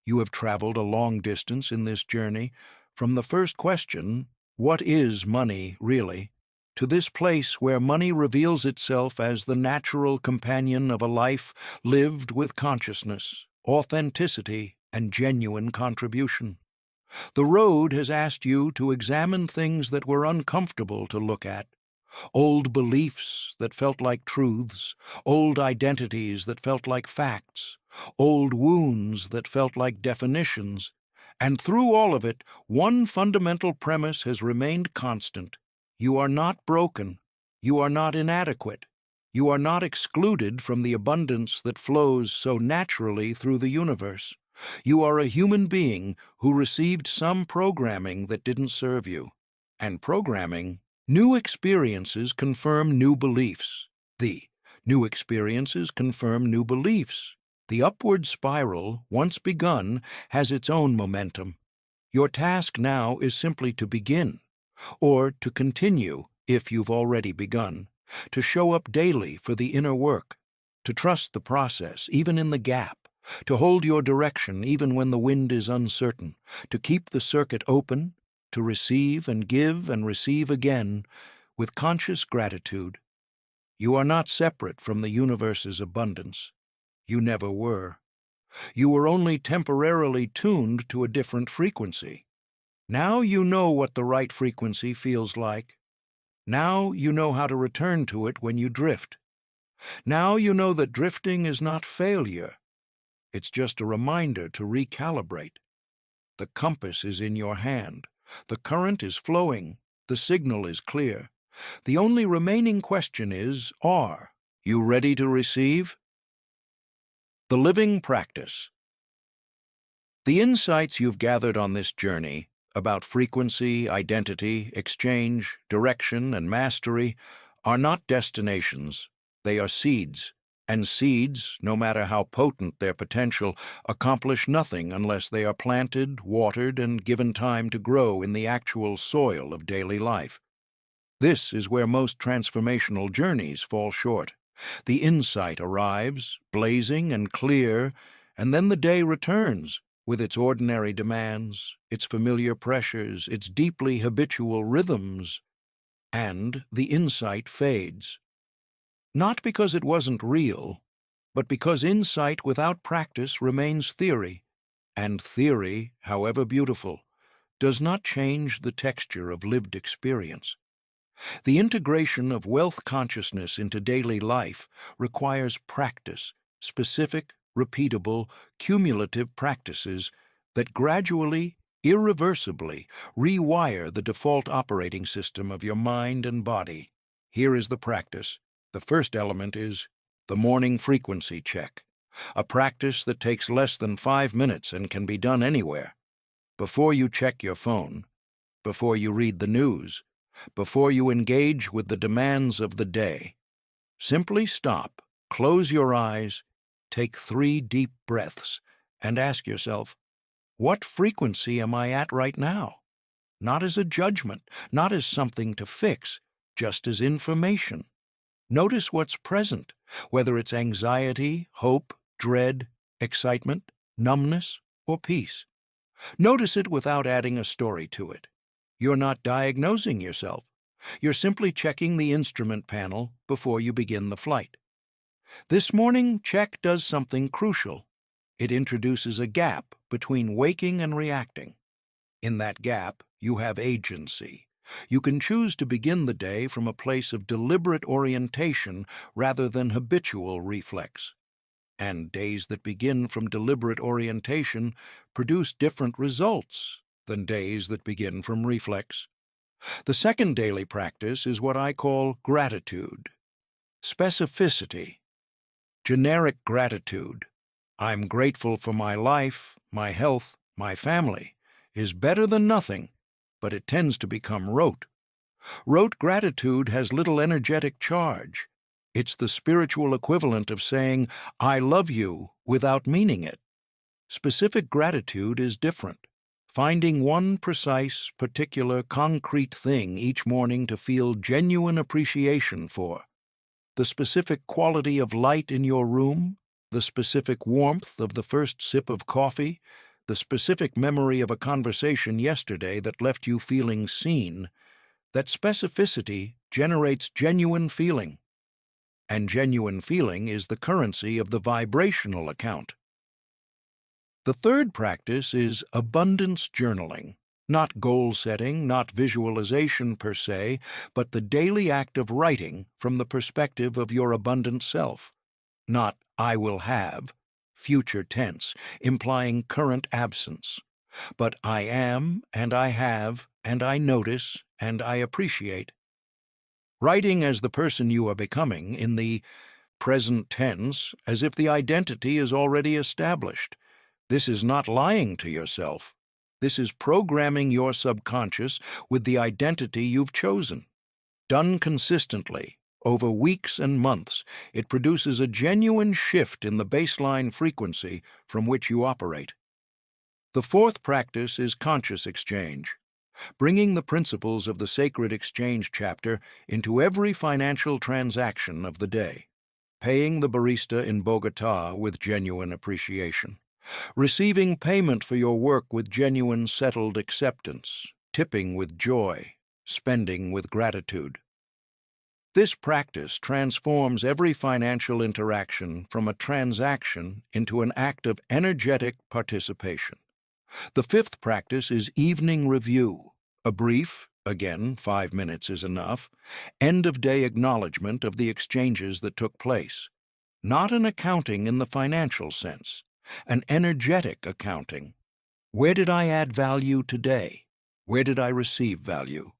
S1: You have traveled a long distance in this journey, from the first question, what is money, really, to this place where money reveals itself as the natural companion of a life lived with consciousness, authenticity, and genuine contribution. The road has asked you to examine things that were uncomfortable to look at, old beliefs that felt like truths, old identities that felt like facts, old wounds that felt like definitions, and through all of it, one fundamental premise has remained constant. You are not broken. You are not inadequate. You are not excluded from the abundance that flows so naturally through the universe. You are a human being who received some programming that didn't serve you. And programming, new experiences confirm new beliefs. The new experiences confirm new beliefs. The upward spiral, once begun, has its own momentum. Your task now is simply to begin, or to continue if you've already begun, to show up daily for the inner work, to trust the process even in the gap, to hold your direction even when the wind is uncertain, to keep the circuit open, to receive and give and receive again with conscious gratitude. You are not separate from the universe's abundance. You never were. You were only temporarily tuned to a different frequency. Now you know what the right frequency feels like. Now you know how to return to it when you drift. Now you know that drifting is not failure. It's just a reminder to recalibrate. The compass is in your hand. The current is flowing. The signal is clear. The only remaining question is, are you ready to receive? The living practice. The insights you've gathered on this journey about frequency, identity, exchange, direction, and mastery are not destinations. They are seeds. And seeds, no matter how potent their potential, accomplish nothing unless they are planted, watered, and given time to grow in the actual soil of daily life. This is where most transformational journeys fall short. The insight arrives, blazing and clear, and then the day returns, with its ordinary demands, its familiar pressures, its deeply habitual rhythms. and the insight fades. Not because it wasn't real, but because insight without practice remains theory, and theory, however beautiful, does not change the texture of lived experience. The integration of wealth consciousness into daily life requires practice, specific, repeatable, cumulative practices that gradually, irreversibly, rewire the default operating system of your mind and body. Here is the practice. The first element is the morning frequency check, a practice that takes less than 5 minutes and can be done anywhere. Before you check your phone, before you read the news, before you engage with the demands of the day, simply stop, close your eyes, take 3 deep breaths, and ask yourself, what frequency am I at right now? Not as a judgment, not as something to fix, just as information. Notice what's present, whether it's anxiety, hope, dread, excitement, numbness, or peace. Notice it without adding a story to it. You're not diagnosing yourself. You're simply checking the instrument panel before you begin the flight. This morning check does something crucial. It introduces a gap between waking and reacting. In that gap, you have agency. You can choose to begin the day from a place of deliberate orientation rather than habitual reflex. And days that begin from deliberate orientation produce different results than days that begin from reflex. The second daily practice is what I call gratitude. Specificity. Generic gratitude. I'm grateful for my life, my health, my family, is better than nothing, but it tends to become rote. Rote gratitude has little energetic charge. It's the spiritual equivalent of saying, I love you, without meaning it. Specific gratitude is different. Finding one precise, particular, concrete thing each morning to feel genuine appreciation for. The specific quality of light in your room, the specific warmth of the first sip of coffee, the specific memory of a conversation yesterday that left you feeling seen. That specificity generates genuine feeling. And genuine feeling is the currency of the vibrational account. The third practice is abundance journaling. Not goal setting, not visualization per se, but the daily act of writing from the perspective of your abundant self. Not I will have, future tense, implying current absence, but I am, and I have, and I notice, and I appreciate. Writing as the person you are becoming in the present tense as if the identity is already established. This is not lying to yourself. This is programming your subconscious with the identity you've chosen. Done consistently, over weeks and months, it produces a genuine shift in the baseline frequency from which you operate. The fourth practice is conscious exchange, bringing the principles of the Sacred Exchange chapter into every financial transaction of the day. Paying the barista in Bogota with genuine appreciation. Receiving payment for your work with genuine settled acceptance. Tipping with joy. Spending with gratitude. This practice transforms every financial interaction from a transaction into an act of energetic participation. The fifth practice is evening review. A brief, again, 5 minutes is enough, end-of-day acknowledgement of the exchanges that took place. Not an accounting in the financial sense, an energetic accounting. Where did I add value today? Where did I receive value?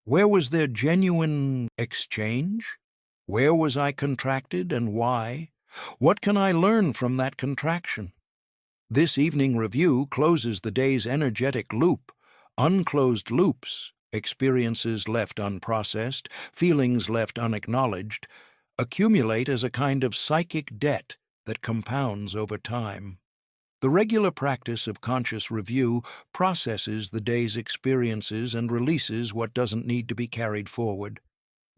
S1: Where was there genuine exchange? Where was I contracted and why? What can I learn from that contraction? This evening review closes the day's energetic loop. Unclosed loops, experiences left unprocessed, feelings left unacknowledged, accumulate as a kind of psychic debt that compounds over time. The regular practice of conscious review processes the day's experiences and releases what doesn't need to be carried forward.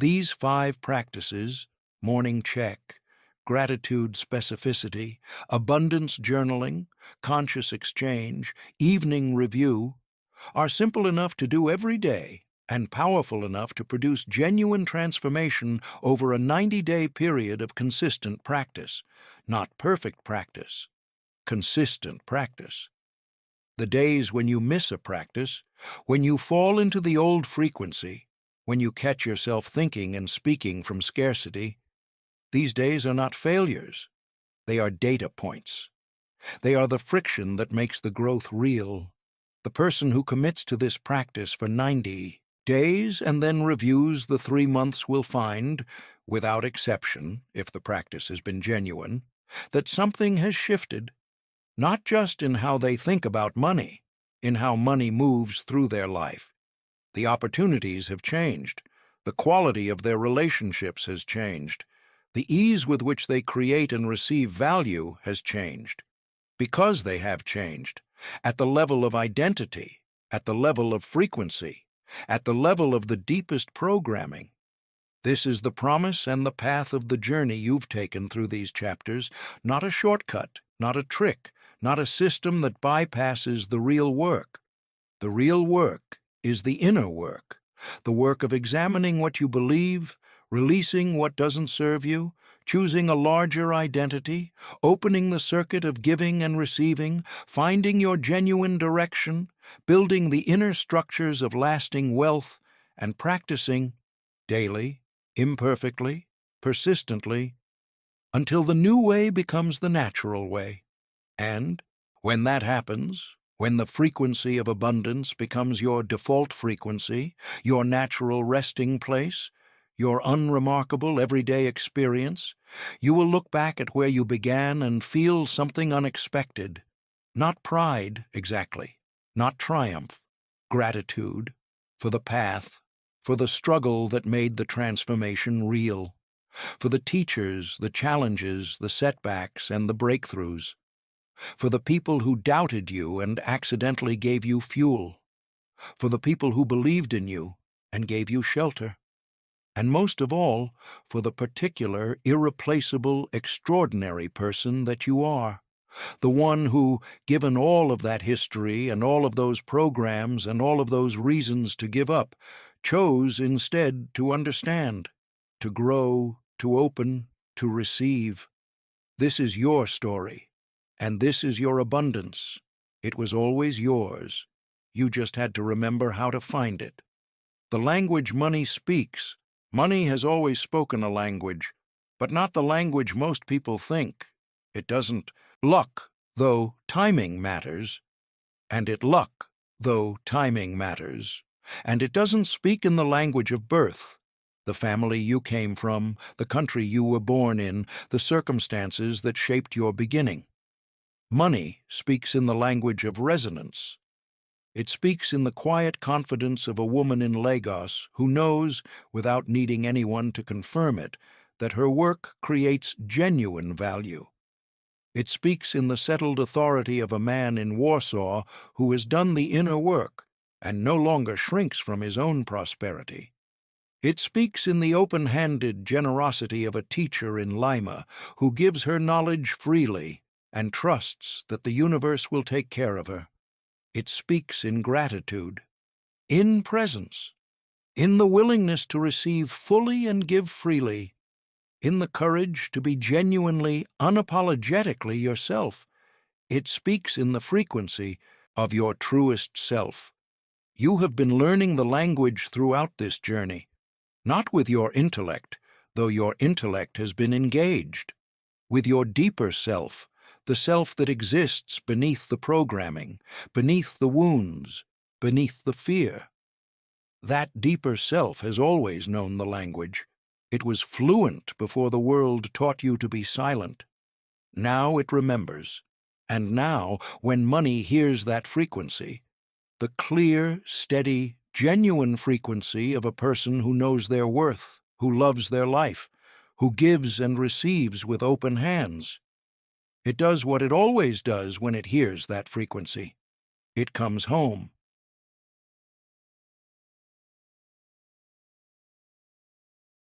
S1: These 5 practices, morning check, gratitude specificity, abundance journaling, conscious exchange, evening review, are simple enough to do every day and powerful enough to produce genuine transformation over a 90-day period of consistent practice. Not perfect practice, consistent practice. The days when you miss a practice, when you fall into the old frequency, when you catch yourself thinking and speaking from scarcity, these days are not failures. They are data points. They are the friction that makes the growth real. The person who commits to this practice for 90 days and then reviews the 3 months will find, without exception, if the practice has been genuine, that something has shifted, not just in how they think about money, in how money moves through their life. The opportunities have changed. The quality of their relationships has changed. The ease with which they create and receive value has changed. Because they have changed, at the level of identity, at the level of frequency, at the level of the deepest programming. This is the promise and the path of the journey you've taken through these chapters, not a shortcut, not a trick, not a system that bypasses the real work. The real work is the inner work, the work of examining what you believe, releasing what doesn't serve you, choosing a larger identity, opening the circuit of giving and receiving, finding your genuine direction, building the inner structures of lasting wealth, and practicing daily, imperfectly, persistently, until the new way becomes the natural way. And when that happens, when the frequency of abundance becomes your default frequency, your natural resting place, your unremarkable everyday experience, you will look back at where you began and feel something unexpected. Not pride, exactly, not triumph, gratitude for the path, for the struggle that made the transformation real, for the teachers, the challenges, the setbacks, and the breakthroughs, for the people who doubted you and accidentally gave you fuel, for the people who believed in you and gave you shelter, and most of all, for the particular, irreplaceable, extraordinary person that you are, the one who, given all of that history and all of those programs and all of those reasons to give up, chose instead to understand, to grow, to open, to receive. This is your story, and this is your abundance. It was always yours. You just had to remember how to find it. The language money speaks. Money has always spoken a language, but not the language most people think. It doesn't luck, though timing matters, and it luck, though timing matters, and it doesn't speak in the language of birth, the family you came from, the country you were born in, the circumstances that shaped your beginning. Money speaks in the language of resonance. It speaks in the quiet confidence of a woman in Lagos who knows, without needing anyone to confirm it, that her work creates genuine value. It speaks in the settled authority of a man in Warsaw who has done the inner work and no longer shrinks from his own prosperity. It speaks in the open-handed generosity of a teacher in Lima who gives her knowledge freely and trusts that the universe will take care of her. It speaks in gratitude, in presence, in the willingness to receive fully and give freely, in the courage to be genuinely, unapologetically yourself. It speaks in the frequency of your truest self. You have been learning the language throughout this journey, not with your intellect, though your intellect has been engaged, with your deeper self, the self that exists beneath the programming, beneath the wounds, beneath the fear. That deeper self has always known the language. It was fluent before the world taught you to be silent. Now it remembers. And now, when money hears that frequency, the clear, steady, genuine frequency of a person who knows their worth, who loves their life, who gives and receives with open hands, it does what it always does when it hears that frequency. It comes home.